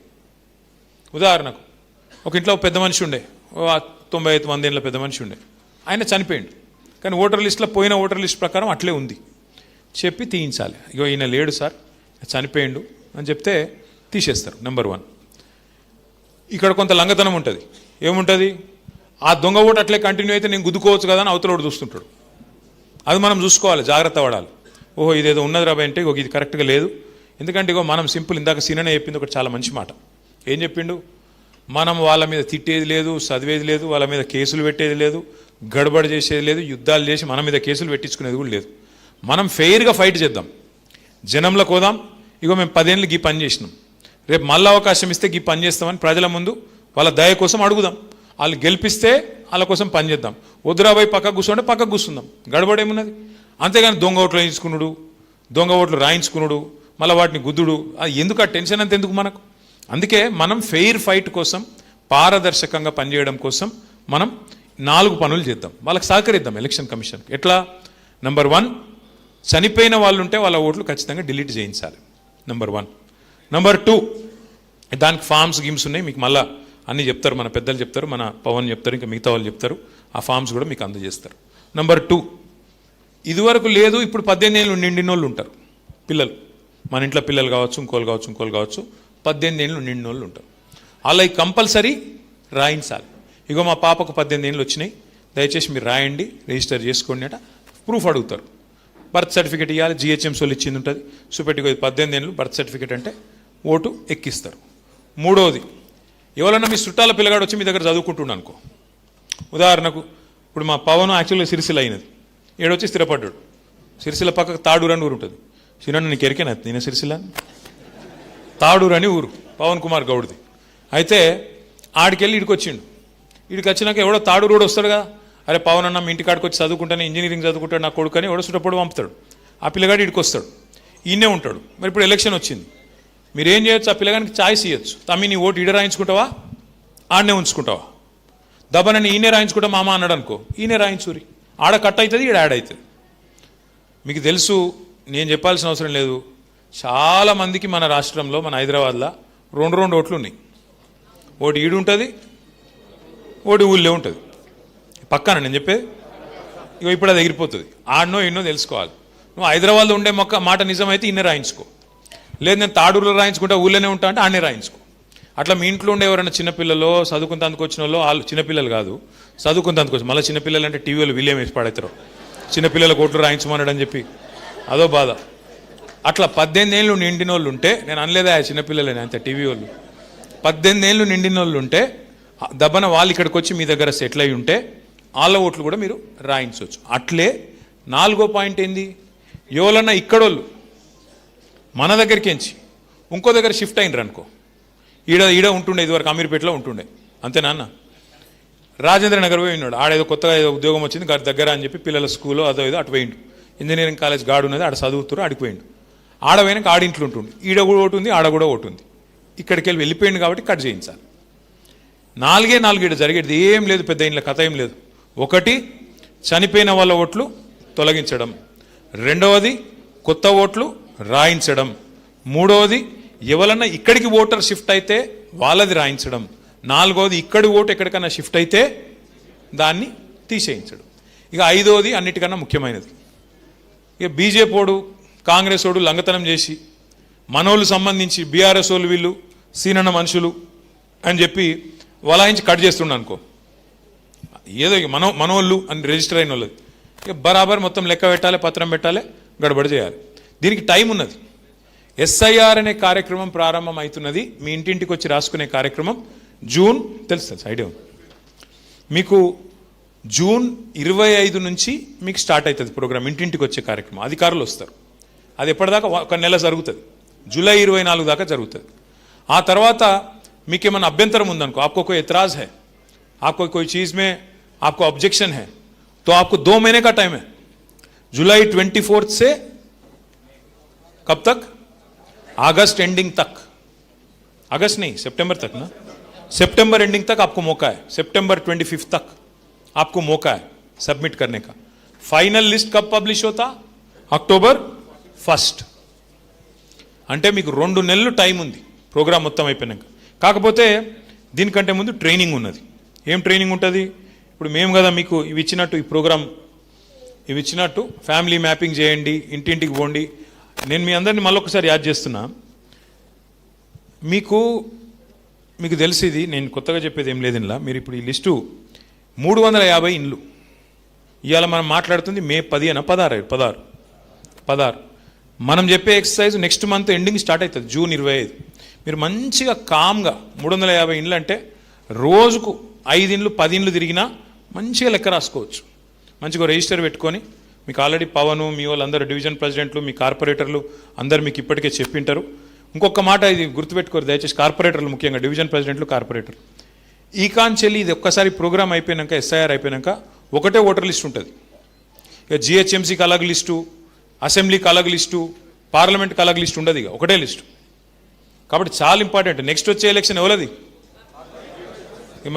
ఉదాహరణకు ఒక ఇంట్లో పెద్ద మనిషి ఉండే, 95 ఏళ్ళ పెద్ద మనిషి ఉండే, ఆయన చనిపోయిండు, కానీ ఓటర్ లిస్ట్లో పోయిన ఓటర్ లిస్ట్ ప్రకారం అట్లే ఉంది చెప్పి తీయించాలి. ఇగో ఈయన లేడు సార్, చనిపోయిండు అని చెప్తే తీసేస్తారు. నెంబర్ 1. ఇక్కడ కొంత లంగతనం ఉంటుంది. ఏముంటుంది, ఆ దొంగ ఓటు అట్లే కంటిన్యూ అయితే నేను గుద్దుకోవచ్చు కదా అని అవతలోడు చూస్తుంటాడు. అది మనం చూసుకోవాలి, జాగ్రత్త పడాలి. ఓహో ఇదేదో ఉన్నది రాబాయి అంటే ఇది కరెక్ట్గా లేదు. ఎందుకంటే ఇగో మనం సింపుల్, ఇందాక సీననే చెప్పింది ఒకటి చాలా మంచి మాట. ఏం చెప్పిండు, మనం వాళ్ళ మీద తిట్టేది లేదు, చదివేది లేదు, వాళ్ళ మీద కేసులు పెట్టేది లేదు, గడబడి చేసేది లేదు, యుద్ధాలు చేసి మన మీద కేసులు పెట్టించుకునేది కూడా లేదు. మనం ఫెయిర్గా ఫైట్ చేద్దాం, జనంలోకి పోదాం. ఇగో మేము 10 ఏళ్ళకి ఈ పని చేసినాం, రేపు మళ్ళీ అవకాశం ఇస్తే ఈ పని చేస్తామని ప్రజల ముందు వాళ్ళ దయ కోసం అడుగుదాం. వాళ్ళు గెలిపిస్తే వాళ్ళ కోసం పని చేద్దాం. వద్దురాబాయి పక్కకు కూర్చుంటే పక్కకు కూర్చుందాం, గడబడేమున్నది. అంతేగాని దొంగ ఓట్లు వేయించుకున్నాడు, దొంగ ఓట్లు రాయించుకున్నాడు, మళ్ళీ వాటిని గుద్దుడు, అది ఎందుకు, ఆ టెన్షన్ అంత ఎందుకు మనకు. అందుకే మనం ఫెయిర్ ఫైట్ కోసం, పారదర్శకంగా పనిచేయడం కోసం మనం 4 పనులు చేద్దాం, వాళ్ళకి సహకరిద్దాం ఎలక్షన్ కమిషన్కి. ఎట్లా, నెంబర్ 1 చనిపోయిన వాళ్ళు ఉంటే వాళ్ళ ఓట్లు ఖచ్చితంగా డిలీట్ చేయించాలి. నెంబర్ 1. నెంబర్ 2 దానికి ఫామ్స్ గిమ్స్ ఉన్నాయి, మీకు మళ్ళీ అన్నీ చెప్తారు, మన పెద్దలు చెప్తారు, మన పవన్ చెప్తారు, ఇంకా మిగతా వాళ్ళు చెప్తారు. ఆ ఫామ్స్ కూడా మీకు అందజేస్తారు. నెంబర్ 2, ఇదివరకు లేదు, ఇప్పుడు 18 ఏళ్ళు నిండిన వాళ్ళు ఉంటారు పిల్లలు, మన ఇంట్లో పిల్లలు కావచ్చు, ఇంకోళ్ళు కావచ్చు, 18 ఏళ్ళు నిండిన వాళ్ళు ఉంటారు. అలా కంపల్సరీ రాయించాలి. ఇగో మా పాపకు 18 ఏళ్ళు వచ్చినాయి, దయచేసి మీరు రాయండి, రిజిస్టర్ చేసుకోండి అట ప్రూఫ్ అడుగుతారు. బర్త్ సర్టిఫికేట్ ఇవ్వాలి, జిహెచ్ఎంసీలో ఇచ్చింది ఉంటుంది, చూపెట్టుకో 18 ఏళ్ళు బర్త్ సర్టిఫికేట్ అంటే ఓటు ఎక్కిస్తారు. 3వది, ఎవరన్నా మీ చుట్టాల పిల్లగాడు వచ్చి మీ దగ్గర చదువుకుంటున్నాను అనుకో, ఉదాహరణకు ఇప్పుడు మా పవన్ యాక్చువల్గా సిరిసిల్ల అయినది, ఏడొచ్చి స్థిరపడ్డాడు. సిరిసిల్ల పక్కకు తాడూరు అని ఊరు ఉంటుంది. చిన్న నీకు ఎరికేనా నేను సిరిసిల్ల, తాడూరు అని ఊరు పవన్ కుమార్ గౌడ్ది. అయితే ఆడికెళ్ళి ఇడికి వచ్చిండు. ఇడికి వచ్చినాక ఎవడో తాడూరు కూడా వస్తాడు కదా, అరే పవన్ అన్న మీ ఇంటికాడికి వచ్చి చదువుకుంటాను, ఇంజనీరింగ్ చదువుకుంటాడు నా కొడుకు అని ఎవడో చుట్టప్పుడు పంపుతాడు. ఆ పిల్లగాడు ఇడికి వస్తాడు, ఈయనే ఉంటాడు. మరి ఇప్పుడు ఎలక్షన్ వచ్చింది, మీరు ఏం చేయొచ్చు, ఆ పిల్లగానికి ఛాయిస్ ఇవ్వచ్చు. తమ్మి నీ ఓటు ఈడ రాయించుకుంటావా, ఆడనే ఉంచుకుంటావా, దబ్బనని ఈయనే రాయించుకుంటా మామ అన్నాడు అనుకో, ఈయనే రాయించురి, ఆడ కట్ అవుతుంది, ఈడ యాడ్ అవుతుంది. మీకు తెలుసు, నేను చెప్పాల్సిన అవసరం లేదు, చాలామందికి మన రాష్ట్రంలో, మన హైదరాబాద్లో 2 ఓట్లు ఉన్నాయి. ఓటు ఈడు ఉంటుంది, ఓటు ఊళ్ళో ఉంటుంది. పక్కన నేను చెప్పేది ఇక ఇప్పుడు అది ఎగిరిపోతుంది. ఆడనో ఎన్నో తెలుసుకోవాలి. నువ్వు హైదరాబాద్లో ఉండే మాట నిజమైతే ఇన్నే రాయించుకో, లేదు నేను తాడూరులో రాయించుకుంటా ఊళ్ళోనే ఉంటా అంటే ఆడనే రాయించుకో. అట్లా మీ ఇంట్లో ఉండే ఎవరైనా చిన్నపిల్లలు చదువుకుంటానికి వచ్చిన వాళ్ళు, వాళ్ళు చిన్నపిల్లలు కాదు చదువుకుంటానికి వచ్చి, మళ్ళీ చిన్నపిల్లలు అంటే టీవీలో విలియం వేసి పాడతారు, చిన్నపిల్లల ఓట్లు రాయించమన్నాడు అని చెప్పి అదో బాధ. అట్లా 18 ఏళ్ళు నిండిన వాళ్ళు ఉంటే, నేను అనలేదా చిన్నపిల్లలని అంతే, టీవీ వాళ్ళు 18 ఏళ్ళు నిండిన వాళ్ళు ఉంటే దబ్బన వాళ్ళు ఇక్కడికి వచ్చి మీ దగ్గర సెటిల్ అయి ఉంటే వాళ్ళ ఓట్లు కూడా మీరు రాయించవచ్చు. అట్లే 4వ పాయింట్ ఏంది, ఎవరన్నా ఇక్కడోళ్ళు మన దగ్గరికి ఎంచి ఇంకో దగ్గర షిఫ్ట్ అయినరు అనుకో, ఈడ ఉంటుండే, ఇదివరకు అమీర్పేటలో ఉంటుండే, అంతేనా అన్న, రాజేంద్ర నగర్ పోయి ఉన్నాడు, ఆడేదో కొత్తగా ఏదో ఉద్యోగం వచ్చింది దగ్గర అని చెప్పి పిల్లల స్కూల్లో అదో ఏదో అటు పోయిండు, ఇంజనీరింగ్ కాలేజ్ గాడు ఉన్నది, ఆడ చదువుతారు, ఆడిపోయిండు. ఆడపోయినాక ఆడింట్లో ఉంటుంది, ఈడ కూడా ఒకటి ఉంది, ఆడ కూడా ఒకటి ఉంది, ఇక్కడికి వెళ్ళిపోయింది కాబట్టి కట్ చేయించాలి. 4 ఈడ జరిగేది ఏం లేదు, పెద్ద ఇంట్లో కథ ఏం లేదు. 1 చనిపోయిన వాళ్ళ ఓట్లు తొలగించడం, 2వది కొత్త ఓట్లు రాయించడం, 3వది ఎవరన్నా ఇక్కడికి ఓటర్ షిఫ్ట్ అయితే వాళ్ళది రాయించడం, 4వది ఇక్కడి ఓటు ఎక్కడికన్నా షిఫ్ట్ అయితే దాన్ని తీసేయించడం. ఇక 5వది అన్నిటికన్నా ముఖ్యమైనది, ఇక బీజేపీ ఓడు కాంగ్రెస్ ఓడు లంగతనం చేసి మనోళ్ళు సంబంధించి బీఆర్ఎస్ వాళ్ళు వీళ్ళు సీనన్న మనుషులు అని చెప్పి వలాయించి కట్ చేస్తుండ అనుకో, ఏదో ఇక మనోళ్ళు అని రిజిస్టర్ అయిన వాళ్ళది ఇక బరాబర్ మొత్తం లెక్క పెట్టాలి, పత్రం పెట్టాలి, గడబడి చేయాలి. దీనికి టైం ఉన్నది. ఎస్ఐఆర్ అనే కార్యక్రమం ప్రారంభం అవుతున్నది, మీ ఇంటింటికి వచ్చి రాసుకునే కార్యక్రమం జూన్, తెలుసు ఐడియా మీకు, జూన్ 25 నుంచి మీకు స్టార్ట్ అవుతుంది ప్రోగ్రామ్, ఇంటింటికి వచ్చే కార్యక్రమం, అధికారులు వస్తారు. అది ఎప్పటిదాకా 1 నెల జరుగుతుంది, జూలై 24 దాకా జరుగుతుంది. ఆ తర్వాత మీకు ఏమైనా అభ్యంతరం ఉందనుకో, आपको कोई एतराज़ है, आपको कोई चीज़ में आपको ऑब्जेक्शन है, तो आपको 2 महीने का टाइम है, जुलाई 24 से कब तक, अगस्त एंडिंग तक, अगस्त नहीं सितंबर तक ना, सितंबर एंडिंग तक आपको मौका है, सितंबर 25 तक आपको मौका है सबमिट करने का। फाइनल लिस्ट कब पब्लिश होता? अक्टोबर 1 అంటే మీకు 2 నెలలు టైం ఉంది ప్రోగ్రామ్ మొత్తం అయిపోయినాక. కాకపోతే దీనికంటే ముందు ట్రైనింగ్ ఉన్నది. ఏం ట్రైనింగ్ ఉంటుంది? ఇప్పుడు మేము కదా మీకు ఇవి ఇచ్చినట్టు, ఈ ప్రోగ్రామ్ ఇవి ఇచ్చినట్టు ఫ్యామిలీ మ్యాపింగ్ చేయండి, ఇంటింటికి పోండి. నేను మీ అందరినీ మళ్ళొకసారి యాద్ చేస్తున్నా. మీకు తెలిసేది, నేను కొత్తగా చెప్పేది ఏం లేదు ఇలా. మీరు ఇప్పుడు ఈ లిస్టు 350 ఇండ్లు ఇవాళ మనం మాట్లాడుతుంది మే 10 అన 16 మనం చెప్పే exercise next month ending start అవుతుంది, జూన్ 25. మీరు మంచిగా కామ్గా 350 ఇండ్లు అంటే రోజుకు 5 ఇండ్లు 10 ఇండ్లు తిరిగినా మంచిగా లెక్క రాసుకోవచ్చు. మంచిగా రిజిస్టర్ పెట్టుకొని, మీకు ఆల్రెడీ పవను, మీ వాళ్ళందరూ డివిజన్ ప్రెసిడెంట్లు, మీ కార్పొరేటర్లు అందరూ మీకు ఇప్పటికే చెప్పింటారు. ఇంకొక మాట ఇది గుర్తుపెట్టుకోరు దయచేసి, కార్పొరేటర్లు ముఖ్యంగా డివిజన్ ప్రెసిడెంట్లు, కార్పొరేటర్ ఈ కాంచెల్లి ఇది ఒక్కసారి ప్రోగ్రామ్ అయిపోయాక, ఎస్ఐఆర్ అయిపోయాక ఒకటే ఓటర్ లిస్ట్ ఉంటుంది. ఇక జిహెచ్ఎంసీకి అలాగ లిస్టు, అసెంబ్లీకి అలాగ లిస్టు, పార్లమెంట్కి అలాగ లిస్ట్ ఉండదు, ఇక ఒకటే లిస్టు. కాబట్టి చాలా ఇంపార్టెంట్. నెక్స్ట్ వచ్చే ఎలక్షన్ ఎవరది?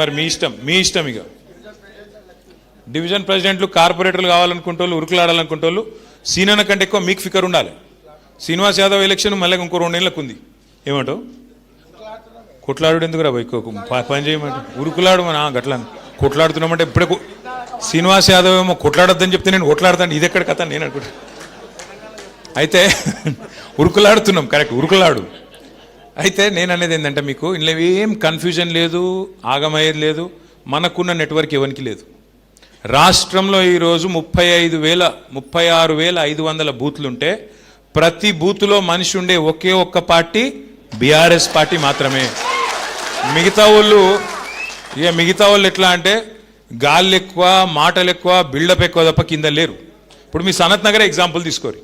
మరి మీ ఇష్టం. ఇక డివిజన్ ప్రెసిడెంట్లు, కార్పొరేటర్లు కావాలనుకుంటోళ్ళు, ఉరుకులాడాలనుకుంటోళ్ళు సీనియర్ కంటే ఎక్కువ మీకు ఫికర్ ఉండాలి. శ్రీనివాస్ యాదవ్ ఎలక్షన్ మళ్ళీ ఇంకో 2 నెలలకు ఉంది. ఏమంటావు? కొట్లాడు ఎందుకు రా ఎక్కువ పని చేయమంటే ఉరుకులాడు మన గట్లా కొట్లాడుతున్నామంటే ఇప్పుడే శ్రీనివాస్ యాదవ్ ఏమో కొట్లాడొద్దని చెప్తే నేను కొట్లాడతాను, ఇది ఎక్కడ కథ నేను అనుకుంటా. అయితే ఉరుకులాడుతున్నాం, కరెక్ట్, ఉరుకులాడు. అయితే నేను అనేది ఏంటంటే మీకు ఇందులో ఏం కన్ఫ్యూజన్ లేదు, ఆగమయ్యేది లేదు. మనకున్న నెట్వర్క్ ఎవరికి లేదు. రాష్ట్రంలో ఈరోజు 36,500 బూత్లుంటే ప్రతి బూత్లో మనిషి ఉండే ఒకే ఒక్క పార్టీ బీఆర్ఎస్ పార్టీ మాత్రమే. మిగతా వాళ్ళు ఎట్లా అంటే గాళ్ళు ఎక్కువ, మాటలు ఎక్కువ, బిల్డప్ ఎక్కువ తప్ప కింద లేరు. ఇప్పుడు మీ సనత్ నగర్ ఎగ్జాంపుల్ తీసుకోరు.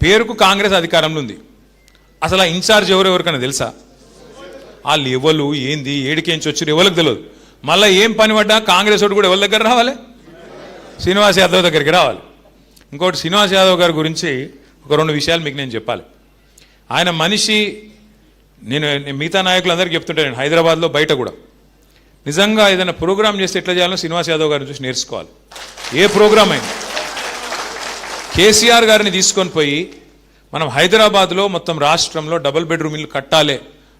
పేరుకు కాంగ్రెస్ అధికారంలో ఉంది, అసలు ఆ ఇన్ఛార్జ్ ఎవరెవరికైనా తెలుసా? వాళ్ళు ఎవరు ఏంది, ఏడికేంచి వచ్చారు ఎవరికి తెలియదు. మళ్ళీ ఏం పని పడ్డా కాంగ్రెస్ వాడు కూడా ఎవరి దగ్గర రావాలి? శ్రీనివాస్ యాదవ్ దగ్గరికి రావాలి. ఇంకోటి, శ్రీనివాస్ యాదవ్ గారి గురించి ఒక 2 విషయాలు మీకు నేను చెప్పాలి. ఆయన మనిషి, నేను మిగతా నాయకులందరికీ చెప్తుంటాను, నేను హైదరాబాద్లో బయట కూడా నిజంగా ఏదైనా ప్రోగ్రామ్ చేస్తే ఎట్లా చేయాలో శ్రీనివాస్ యాదవ్ గారిని చూసి నేర్చుకోవాలి. ఏ ప్రోగ్రామ్ అయినా కేసీఆర్ గారిని తీసుకొని పోయి మనం హైదరాబాద్లో మొత్తం రాష్ట్రంలో డబుల్ బెడ్రూమ్ ఇల్లు కట్టాలి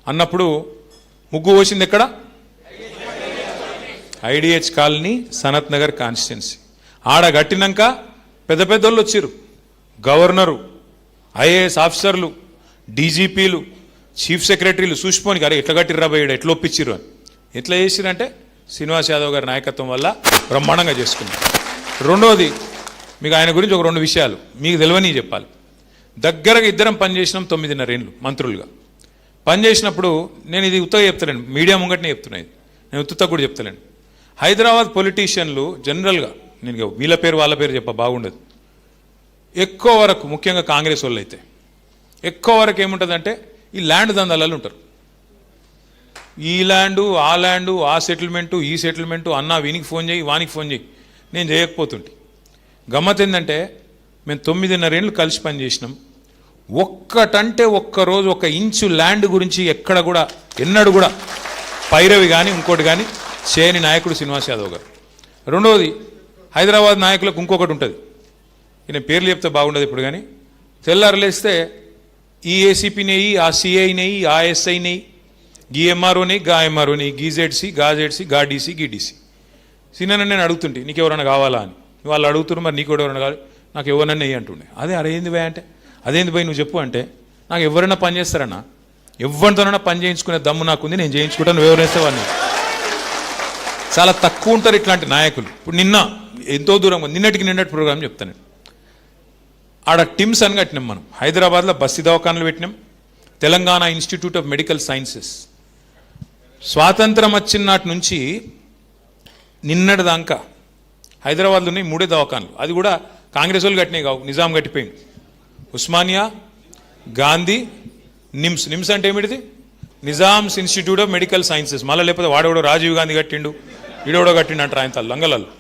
అన్నప్పుడు ముగ్గు పోసింది ఎక్కడ? IDH colony, Sanath Nagar constituency. ఆడ కట్టినాక పెద్ద పెద్దోళ్ళు వచ్చారు, గవర్నరు, ఐఏఎస్ ఆఫీసర్లు, డీజీపీలు, చీఫ్ సెక్రటరీలు చూసిపోనికి అరే ఎట్లా కట్టిర్రా బయట, ఎట్లా ఒప్పించిర్రు అని. ఎట్లా చేసిరంటే శ్రీనివాస్ యాదవ్ గారి నాయకత్వం వల్ల బ్రహ్మాండంగా చేసుకున్నారు. రెండోది, మీకు ఆయన గురించి ఒక 2 విషయాలు మీకు తెలియని చెప్పాలి. దగ్గరగా ఇద్దరం పనిచేసినాం 9.5 ఏళ్ళు మంత్రులుగా. పనిచేసినప్పుడు నేను ఇది ఉత్తగా చెప్తలేను, మీడియా ముంగటనే చెప్తున్నాను, నేను ఉత్తగా కూడా చెప్తలేను. హైదరాబాద్ పొలిటీషియన్లు జనరల్గా, నేను వీళ్ళ పేరు వాళ్ళ పేరు చెప్ప బాగుండదు, ఎక్కువ వరకు ముఖ్యంగా కాంగ్రెస్ వాళ్ళు అయితే ఎక్కువ వరకు ఏముంటుందంటే ఈ ల్యాండ్ దందాలలో ఉంటారు. ఈ ల్యాండు, ఆ ల్యాండు, ఆ సెటిల్మెంటు, ఈ సెటిల్మెంటు, అన్న వీనికి ఫోన్ చేయి, వానికి ఫోన్ చేయి, నేను చేయకపోతుంటే. గమ్మత్ ఏంటంటే మేము 9.5 ఏళ్ళు కలిసి పనిచేసినాం. ఒక్కటంటే ఒక్కరోజు 1 ఇంచు ల్యాండ్ గురించి ఎక్కడ కూడా ఎన్నడూ కూడా పైరవి కానీ ఇంకోటి కానీ చేయని నాయకుడు శ్రీనివాస్ యాదవ్ గారు. రెండవది, హైదరాబాద్ నాయకులకు ఇంకొకటి ఉంటుంది, నేను పేర్లు చెప్తే బాగుండదు ఇప్పుడు, కానీ తెల్లారలేస్తే ఈ ఏసీపీ నెయ్యి, ఆ సిఐ నెయ్యి, ఆ ఎస్ఐ నెయ్యి, గీ ఎంఆర్ఓ నెయ్యి, గా ఎంఆర్ఓ నెయ్యి, గీ జెడ్సీ, గా జెడ్సీ, గా డీసీ, గీ డీసీ. సీనియర్ నేను అడుగుతుంటే నీకు ఎవరైనా కావాలా అని, వాళ్ళు అడుగుతున్నారు మరి నీకు ఎవరైనా కావాలి, నాకు ఎవరైనా నెయ్యి అంటుండే. అదే ఏంది భయ అంటే, అదేంది భయ నువ్వు చెప్పు అంటే, నాకు ఎవరైనా పని చేస్తారన్నా, ఎవరితోనైనా పని చేయించుకునే దమ్ము నాకుంది, నేను చేయించుకుంటాను, నువ్వు ఎవరైతే వాడిని. చాలా తక్కువ ఉంటారు ఇట్లాంటి నాయకులు. ఇప్పుడు ఎంతో దూరంగా నిన్నటి ప్రోగ్రాం చెప్తాను. ఆడ టిమ్స్ అని కట్టినాం మనం, హైదరాబాద్లో బస్తీ దవాఖానలు పెట్టినాం, Telangana institute of Medical sciences. స్వాతంత్రం వచ్చిన నాటి నుంచి నిన్నటి దాకా హైదరాబాద్లో ఉన్నాయి 3 దవాఖానలు. అది కూడా కాంగ్రెస్ వాళ్ళు కట్టినాయి కావు, నిజాం కట్టిపోయింది. ఉస్మానియా, గాంధీ, నిమ్స్ అంటే ఏమిటిది? Nizam's Institute of Medical Sciences. మళ్ళీ లేకపోతే వాడెవడో రాజీవ్ గాంధీ కట్టిండు, ఈడెవడో కట్టిండు అంటారు ఆయన తల్లి లంగలల్లో.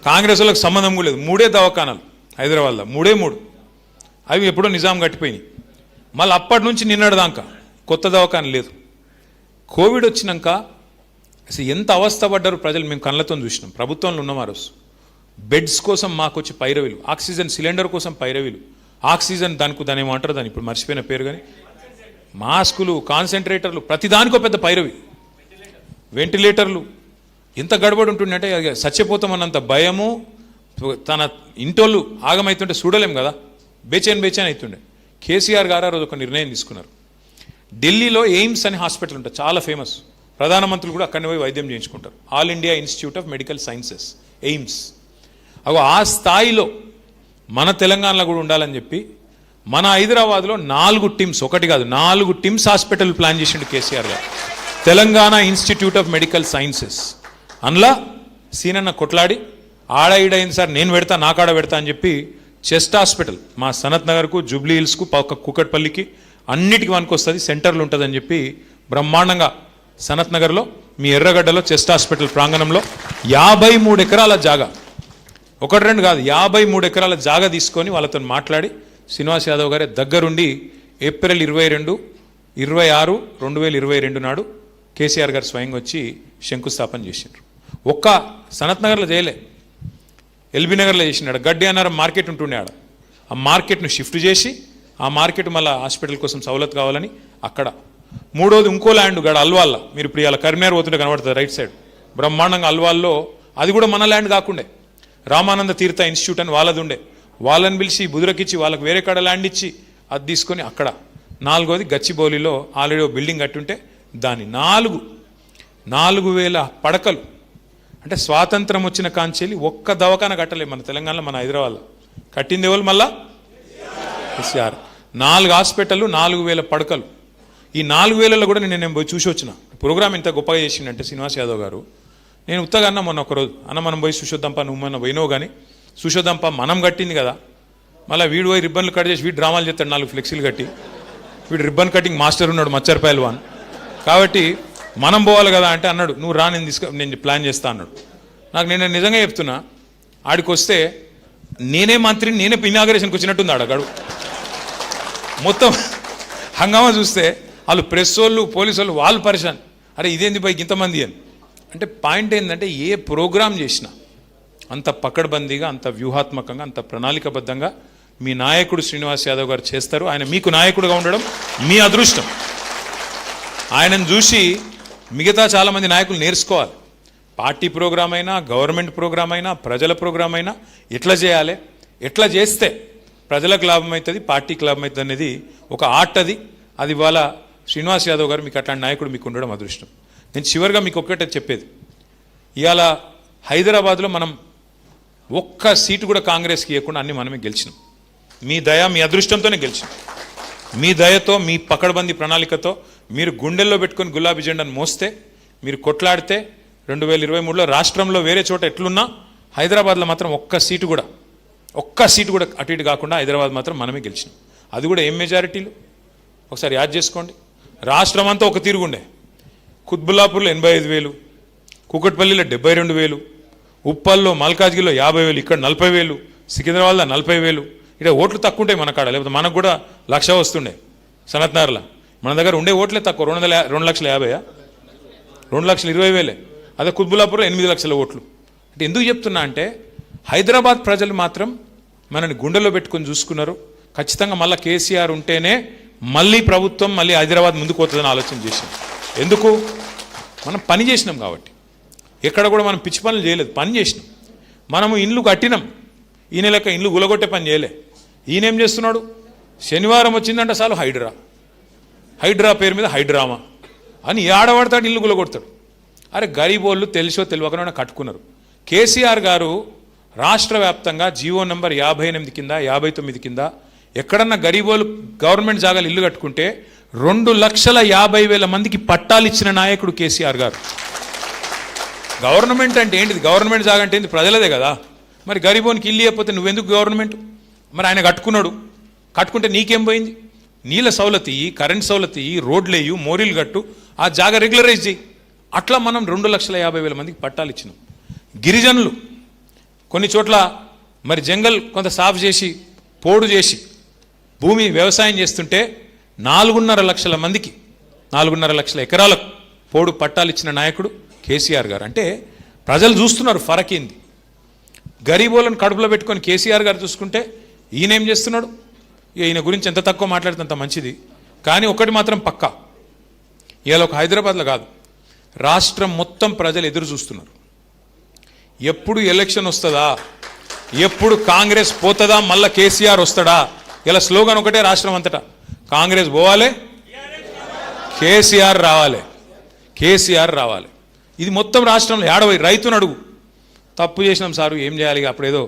కాంగ్రెస్ వాళ్ళకి సంబంధం కూడా లేదు. 3 దవాఖానాలు హైదరాబాద్లో, 3 అవి ఎప్పుడో నిజాం కట్టిపోయినాయి. మళ్ళీ అప్పటి నుంచి నిన్నటి దాకా కొత్త దవాఖాన లేదు. కోవిడ్ వచ్చినాక అసలు ఎంత అవస్థ పడ్డారు ప్రజలు, మేము కళ్ళతో చూసినాం. ప్రభుత్వంలో ఉన్నమా రోజు బెడ్స్ కోసం మాకు వచ్చి పైరవీలు, ఆక్సిజన్ సిలిండర్ కోసం పైరవీలు, ఆక్సిజన్ దాని ఏమంటారు దాన్ని ఇప్పుడు మర్చిపోయిన పేరు, కానీ మాస్కులు, కాన్సన్ట్రేటర్లు, ప్రతిదానికో పెద్ద పైరవి, వెంటిలేటర్లు. ఎంత గడబడి ఉంటుందంటే చచ్చిపోతామన్నంత భయము. తన ఇంటోళ్ళు ఆగమవుతుంటే చూడలేం కదా, బేచైన్ అవుతుండే. కేసీఆర్ గారు ఆ రోజు ఒక నిర్ణయం తీసుకున్నారు. ఢిల్లీలో ఎయిమ్స్ అనే హాస్పిటల్ ఉంటుంది, చాలా ఫేమస్. ప్రధానమంత్రులు కూడా అక్కడనే పోయి వైద్యం చేయించుకుంటారు. All India institute of Medical sciences, AIIMS. అగో ఆ స్థాయిలో మన తెలంగాణలో కూడా ఉండాలని చెప్పి మన హైదరాబాద్లో 4 టీమ్స్, ఒకటి కాదు 4 టీమ్స్ హాస్పిటల్ ప్లాన్ చేసిండు కేసీఆర్ గారు. Telangana institute of Medical sciences అందులో సీనన్న కొట్లాడి ఆడ ఈడైంది సార్, నేను పెడతా, నాకాడ పెడతా అని చెప్పి చెస్ట్ హాస్పిటల్ మా సనత్ నగర్కు, జూబ్లీ హిల్స్కు, కూకట్పల్లికి అన్నిటికీ వనుకొస్తుంది, సెంటర్లు ఉంటుందని చెప్పి బ్రహ్మాండంగా సనత్ నగర్లో మీ ఎర్రగడ్డలో చెస్ట్ హాస్పిటల్ ప్రాంగణంలో 53 ఎకరాల జాగా, 1-2 కాదు 53 ఎకరాల జాగా తీసుకొని వాళ్ళతో మాట్లాడి శ్రీనివాస్ యాదవ్ గారే దగ్గరుండి ఏప్రిల్ 22, 26, 2022 నాడు కేసీఆర్ గారు స్వయంగా వచ్చి శంకుస్థాపన చేసిండ్రు. ఒక్క సనత్ నగర్లో చేయలే, ఎల్బీ నగర్లో చేసినాడు. గడ్డి అన్నారం మార్కెట్ ఉంటుండే ఆడ, ఆ మార్కెట్ను షిఫ్ట్ చేసి ఆ మార్కెట్ మళ్ళీ హాస్పిటల్ కోసం సౌలత్ కావాలని అక్కడ. మూడోది ఇంకో ల్యాండ్ గడ అల్వాల్లో, మీరు ఇప్పుడు ఇలా కరీంనగర్ పోతుంటే కనబడుతుంది రైట్ సైడ్, బ్రహ్మాండంగా అల్వాల్లో. అది కూడా మన ల్యాండ్ కాకుండే, రామానంద తీర్థ ఇన్స్టిట్యూట్ అని వాళ్ళది ఉండే, వాళ్ళని పిలిచి బుదురకిచ్చి వాళ్ళకి వేరే కాడ ల్యాండ్ ఇచ్చి అది తీసుకొని అక్కడ. 4వది గచ్చిబౌలిలో ఆల్రెడీ బిల్డింగ్ కట్టుంటే దాని 4,000 పడకలు. అంటే స్వాతంత్రం వచ్చిన కాంచెల్లి ఒక్క దవాఖాన కట్టలేదు మన తెలంగాణలో, మన హైదరాబాద్లో. కట్టింది ఎవరు మళ్ళా? కేసీఆర్. 4 హాస్పిటళ్ళు, 4,000 పడకలు. ఈ 4,000లో కూడా నేను పోయి చూసి వచ్చిన. ప్రోగ్రామ్ ఇంత గొప్పగా చేసిండంటే శ్రీనివాస్ యాదవ్ గారు, నేను ఉత్తగా అన్న మొన్న ఒకరోజు, అన్న మనం పోయి చూసొద్దాంపా, నువ్వు మొన్న పోయినావు కానీ చూసొద్దాంపా, మనం కట్టింది కదా. మళ్ళీ వీడు పోయి రిబ్బన్లు కట్ చేసి వీడు డ్రామాలు చేస్తాడు, 4 ఫ్లెక్సీలు కట్టి. వీడు రిబ్బన్ కటింగ్ మాస్టర్ ఉన్నాడు మచ్చర్ పైల్వాన్, కాబట్టి మనం పోవాలి కదా అంటే అన్నాడు, నువ్వు రా, నేను ప్లాన్ చేస్తా అన్నాడు. నాకు నేను నిజంగా చెప్తున్నా, ఆడికి వస్తే నేనే మంత్రిని, నేనే ఇనాగరేషన్కి వచ్చినట్టుంది ఆడగాడు. మొత్తం హంగామా చూస్తే వాళ్ళు ప్రెస్ వాళ్ళు, పోలీసు వాళ్ళు, వాళ్ళు పరిశాన్. అరే ఇదేంది పైకి ఇంతమంది అని. అంటే పాయింట్ ఏంటంటే ఏ ప్రోగ్రాం చేసినా అంత పకడ్బందీగా, అంత వ్యూహాత్మకంగా, అంత ప్రణాళికబద్ధంగా మీ నాయకుడు శ్రీనివాస్ యాదవ్ గారు చేస్తారు. ఆయన మీకు నాయకుడుగా ఉండడం మీ అదృష్టం. ఆయనను చూసి మిగతా చాలామంది నాయకులు నేర్చుకోవాలి. పార్టీ ప్రోగ్రాం అయినా, గవర్నమెంట్ ప్రోగ్రాం అయినా, ప్రజల ప్రోగ్రాం అయినా ఎట్లా చేయాలి, ఎట్లా చేస్తే ప్రజలకు లాభం అవుతుంది, పార్టీకి లాభం అవుతుంది అనేది ఒక ఆర్ట్. అది ఇవాళ శ్రీనివాస్ యాదవ్ గారు మీకు అట్లాంటి నాయకుడు మీకు ఉండడం అదృష్టం. నేను చివరిగా మీకు ఒక్కటే చెప్పేది, ఇవాళ హైదరాబాద్లో మనం ఒక్క సీటు కూడా కాంగ్రెస్కి ఇవ్వకుండా అన్ని మనమే గెలిచినాం. మీ దయ, మీ అదృష్టంతోనే గెలిచినాం. మీ దయతో, మీ పకడ్బందీ ప్రణాళికతో మీరు గుండెల్లో పెట్టుకొని గులాబీ జెండాను మోస్తే, మీరు కొట్లాడితే 2023లో రాష్ట్రంలో వేరే చోట ఎట్లున్నా హైదరాబాద్లో మాత్రం ఒక్క సీటు కూడా అటు ఇటు కాకుండా హైదరాబాద్ మాత్రం మనమే గెలిచినాం. అది కూడా ఏం మెజారిటీలు ఒకసారి యాద్ చేసుకోండి. రాష్ట్రం అంతా ఒక తీరుగుండే. కుత్బుల్లాపూర్లో 85,000, కూకట్పల్లిలో 72,000, ఉప్పల్లో, మల్కాజ్గిరిలో 50,000, ఇక్కడ 40,000, సికింద్రాబాద్లో 40,000. ఇక్కడ ఓట్లు తక్కువ ఉంటాయి మన కాడ, లేకపోతే మనకు కూడా 1,00,000 వస్తుండే. సనత్ నగర్లో మన దగ్గర ఉండే ఓట్లే తక్కువ, 2,50,000, 2,20,000. అదే కుత్బుల్లాపూర్లో 8 లక్షల ఓట్లు. అంటే ఎందుకు చెప్తున్నా అంటే హైదరాబాద్ ప్రజలు మాత్రం మనని గుండెలో పెట్టుకొని చూసుకున్నారు. ఖచ్చితంగా మళ్ళీ కేసీఆర్ ఉంటేనే మళ్ళీ ప్రభుత్వం, మళ్ళీ హైదరాబాద్ ముందుకు పోతుందని ఆలోచన చేసాం. ఎందుకు? మనం పని చేసినాం కాబట్టి. ఎక్కడ కూడా మనం పిచ్చి పనులు చేయలేదు, పని చేసినాం. మనము ఇండ్లు కట్టినాం, ఈయన లెక్క ఇండ్లు గులగొట్టే పని చేయలే. ఈయనేం చేస్తున్నాడు? శనివారం వచ్చిందంటే చాలు హైడ్రా పేరు మీద హైడ్రామా అని ఆడబడతాడు, ఇల్లు గులగొడతాడు. అరే గరీబోళ్ళు తెలుసో తెలియకనే కట్టుకున్నారు. కేసీఆర్ గారు రాష్ట్ర వ్యాప్తంగా జీవో నంబర్ 58 కింద, 59 కింద ఎక్కడన్నా గరీబోళ్ళు గవర్నమెంట్ జాగాలు ఇల్లు కట్టుకుంటే 2,50,000 మందికి పట్టాలు ఇచ్చిన నాయకుడు కేసీఆర్ గారు. గవర్నమెంట్ అంటే ఏంటిది? గవర్నమెంట్ జాగా అంటే ఏంటి? ప్రజలదే కదా. మరి గరీబోనికి ఇల్లు ఇవ్వకపోతే నువ్వెందుకు గవర్నమెంట్? మరి ఆయన కట్టుకున్నాడు, కట్టుకుంటే నీకేం పోయింది? నీళ్ళ సౌలతి, కరెంట్ సౌలతి, రోడ్లేయు, మోరీలు కట్టు, ఆ జాగా రెగ్యులరైజ్ చేయి. అట్లా మనం 2,50,000 మందికి పట్టాలు ఇచ్చినాం. గిరిజనులు కొన్ని చోట్ల మరి జంగల్ కొంత సాఫ్ చేసి, పోడు చేసి భూమి వ్యవసాయం చేస్తుంటే 4,50,000 మందికి 4,50,000 ఎకరాలకు పోడు పట్టాలు ఇచ్చిన నాయకుడు కేసీఆర్ గారు. అంటే ప్రజలు చూస్తున్నారు ఫరక్ ఏంది. గరీబోళ్ళని కడుపులో పెట్టుకొని కేసీఆర్ గారు చూసుకుంటే ఈయన ఏం చేస్తున్నాడు. ఈయన గురించి ఎంత తక్కువ మాట్లాడితే అంత మంచిది. కానీ ఒకటి మాత్రం పక్కా, ఇవాళ ఒక హైదరాబాద్లో కాదు, రాష్ట్రం మొత్తం ప్రజలు ఎదురు చూస్తున్నారు. ఎప్పుడు ఎలక్షన్ వస్తుందా, ఎప్పుడు కాంగ్రెస్ పోతుందా, మళ్ళా కేసీఆర్ వస్తాడా. ఇలా స్లోగన్ ఒకటే రాష్ట్రం అంతటా, కాంగ్రెస్ పోవాలి, కేసీఆర్ రావాలి, కేసీఆర్ రావాలి. ఇది మొత్తం రాష్ట్రంలో ఏడవై. రైతును అడుగు, తప్పు చేసినాం సారు ఏం చేయాలి, అప్పుడు ఏదో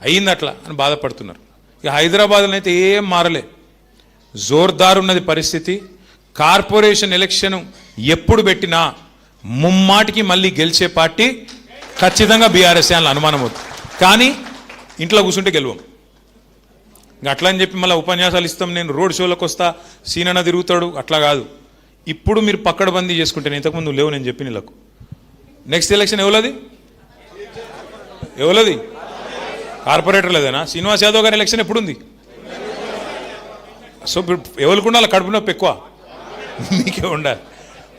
అయ్యింది అట్లా అని బాధపడుతున్నారు. ఇక హైదరాబాద్లో అయితే ఏం మారలే, జోర్దార్ ఉన్నది పరిస్థితి. కార్పొరేషన్ ఎలక్షన్ ఎప్పుడు పెట్టినా ముమ్మాటికి మళ్ళీ గెలిచే పార్టీ ఖచ్చితంగా బీఆర్ఎస్ అని అనుమానం అవుతుంది. కానీ ఇంట్లో కూర్చుంటే గెలవం. ఇంకా అట్లా అని చెప్పి మళ్ళీ ఉపన్యాసాలు ఇస్తాం, నేను రోడ్ షోలకు వస్తా, సీనన్న తిరుగుతాడు, అట్లా కాదు. ఇప్పుడు మీరు పక్కడబందీ చేసుకుంటే, నేను ఇంతకుముందు లేవు నేను చెప్పిన వీళ్ళకు. నెక్స్ట్ ఎలక్షన్ ఎవలది కార్పొరేటర్ లేదేనా. శ్రీనివాస్ యాదవ్ గారి ఎలక్షన్ ఎప్పుడుంది. సో ఎవరికి ఉండాలి కడుపు నొప్పి ఎక్కువ, మీకే ఉండాలి.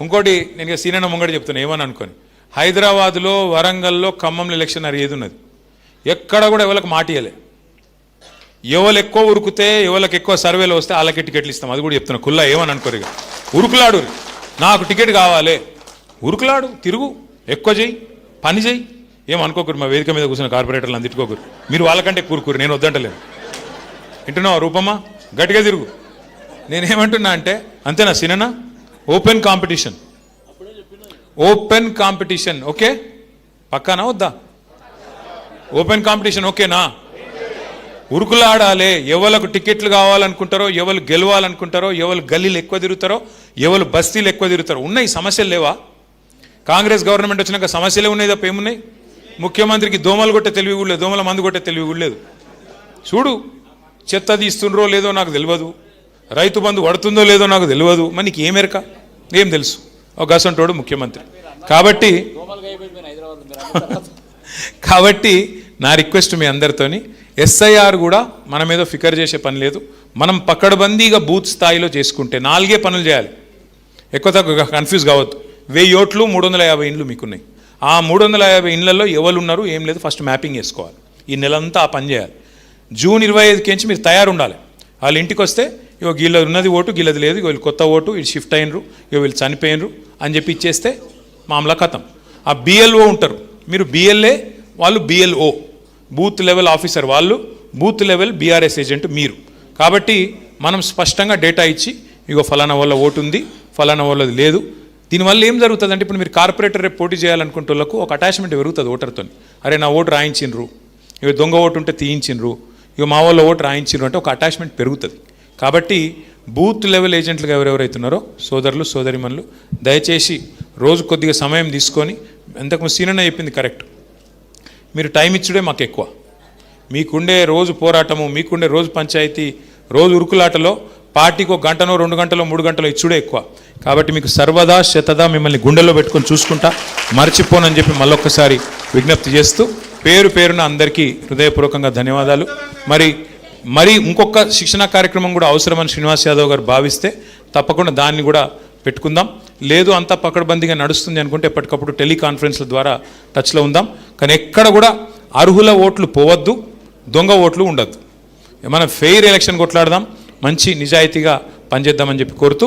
ఇంకోటి నేను ఇక సీనన్న ముంగడి చెప్తాను ఏమని అనుకొని, హైదరాబాద్లో, వరంగల్లో, ఖమ్మంలో ఎలక్షన్ అది ఏది ఉన్నది, ఎక్కడ కూడా ఎవరికి మాట ఇవ్వలే. ఎవరు ఎక్కువ ఉరుకుతే, ఎవరికి ఎక్కువ సర్వేలో వస్తే వాళ్ళకి టికెట్లు ఇస్తాం. అది కూడా చెప్తున్నా కుల్లా, ఏమని అనుకోరు. ఇక ఉరుకులాడు, నాకు టికెట్ కావాలి, ఉరుకులాడు, తిరుగు, ఎక్కువ చెయ్యి, పని చెయ్యి, ఏమనుకోకరు. మా వేదిక మీద కూర్చున్న కార్పొరేటర్లు అంత తిట్టుకోకరు, మీరు వాళ్ళకంటే కూరుకురు, నేను వద్దంటలేను. వింటున్నావా రూపమ్మా, గట్టిగా తిరుగు. నేనేమంటున్నా అంటే అంతేనా సినన్నా, open competition, open competition. Okay పక్కానా వద్దా, ఓపెన్ కాంపిటీషన్ ఓకేనా. ఉరుకులాడాలే, ఎవరికి టికెట్లు కావాలనుకుంటారో, ఎవరు గెలవాలనుకుంటారో, ఎవరు గల్లీలు ఎక్కువ తిరుగుతారో, ఎవరు బస్తీలు ఎక్కువ తిరుగుతారో. ఉన్నాయి సమస్యలు లేవా. కాంగ్రెస్ గవర్నమెంట్ వచ్చినాక సమస్యలే ఉన్నాయి తప్ప ఏమున్నాయి. ముఖ్యమంత్రికి దోమలు కొట్టే తెలివి కూడా లేదు, దోమల మందు కొట్టే తెలివి కూడా లేదు. చూడు, చెత్త తీస్తుండ్రో లేదో నాకు తెలియదు, రైతు బంధు పడుతుందో లేదో నాకు తెలియదు, మరి నీకు ఏమెరక, ఏం తెలుసు. ఒక గసంటోడు ముఖ్యమంత్రి. కాబట్టి నా రిక్వెస్ట్ మీ అందరితోని, ఎస్ఐఆర్ కూడా మనం ఏదో ఫికర్ చేసే పని లేదు. మనం పక్కడబందీగా బూత్ స్థాయిలో చేసుకుంటే 4 పనులు చేయాలి. ఎక్కువ తక్కువ కన్ఫ్యూజ్ కావద్దు. 1000 ఓట్లు, 350 ఇండ్లు మీకున్నాయి. ఆ 350 ఇండ్లలో ఎవరు ఉన్నారు ఏం లేదు ఫస్ట్ మ్యాపింగ్ చేసుకోవాలి. ఈ నెలంతా ఆ పని చేయాలి. జూన్ 25కి మీరు తయారు ఉండాలి. వాళ్ళ ఇంటికి వస్తే ఇగో వీళ్ళది ఉన్నది ఓటు, వీళ్ళది లేదు, వీళ్ళు కొత్త ఓటు, వీళ్ళు షిఫ్ట్ అయినరు, ఇగో వీళ్ళు చనిపోయినరు అని చెప్పి ఇచ్చేస్తే మామూలు కథం. ఆ బిఎల్ఓ ఉంటారు, మీరు బిఎల్ఏ, వాళ్ళు బిఎల్ఓ, బూత్ లెవెల్ ఆఫీసర్ వాళ్ళు, బూత్ లెవెల్ బీఆర్ఎస్ ఏజెంట్ మీరు. కాబట్టి మనం స్పష్టంగా డేటా ఇచ్చి ఇగో ఫలానా వాళ్ళ ఓటు ఉంది, ఫలానా వాళ్ళది లేదు. దీనివల్ల ఏం జరుగుతుంది అంటే, ఇప్పుడు మీరు కార్పొరేటర్ రేపు పోటీ చేయాలనుకుంటే వాళ్ళకు ఒక అటాచ్మెంట్ పెరుగుతుంది ఓటర్తో. అరే నా ఓటు రాయించిండ్రు, ఇక దొంగ ఓటు ఉంటే తీయించిండ్రు, ఇక మా వాళ్ళ ఓటు రాయించిండ్రు అంటే ఒక అటాచ్మెంట్ పెరుగుతుంది. కాబట్టి బూత్ లెవెల్ ఏజెంట్లుగా ఎవరెవరైతున్నారో సోదరులు సోదరిమణులు, దయచేసి రోజు కొద్దిగా సమయం తీసుకొని, ఇంతకుముందు సీనన్న చెప్పింది కరెక్ట్, మీరు టైం ఇచ్చుడే మాకు ఎక్కువ. మీకుండే రోజు పోరాటము, మీకుండే రోజు పంచాయతీ, రోజు ఉరుకులాటలో పార్టీకి 1 గంటనో 2 గంటలో 3 గంటలో ఇచ్చుడే ఎక్కువ. కాబట్టి మీకు సర్వదా శతదా మిమ్మల్ని గుండెల్లో పెట్టుకొని చూసుకుంటా, మర్చిపోనని చెప్పి మళ్ళొక్కసారి విజ్ఞప్తి చేస్తూ, పేరు పేరున అందరికీ హృదయపూర్వకంగా ధన్యవాదాలు. మరి ఇంకొక శిక్షణా కార్యక్రమం కూడా అవసరమని శ్రీనివాస్ యాదవ్ గారు భావిస్తే తప్పకుండా దాన్ని కూడా పెట్టుకుందాం. లేదు అంతా పకడ్బందీగా నడుస్తుంది అనుకుంటే ఎప్పటికప్పుడు టెలికాన్ఫరెన్స్ల ద్వారా టచ్లో ఉందాం. కానీ ఎక్కడ కూడా అర్హుల ఓట్లు పోవద్దు, దొంగ ఓట్లు ఉండద్దు. మనం ఫెయిర్ ఎలక్షన్ కొట్లాడదాం, మంచి నిజాయితీగా పనిచేద్దామని చెప్పి కోరుతూ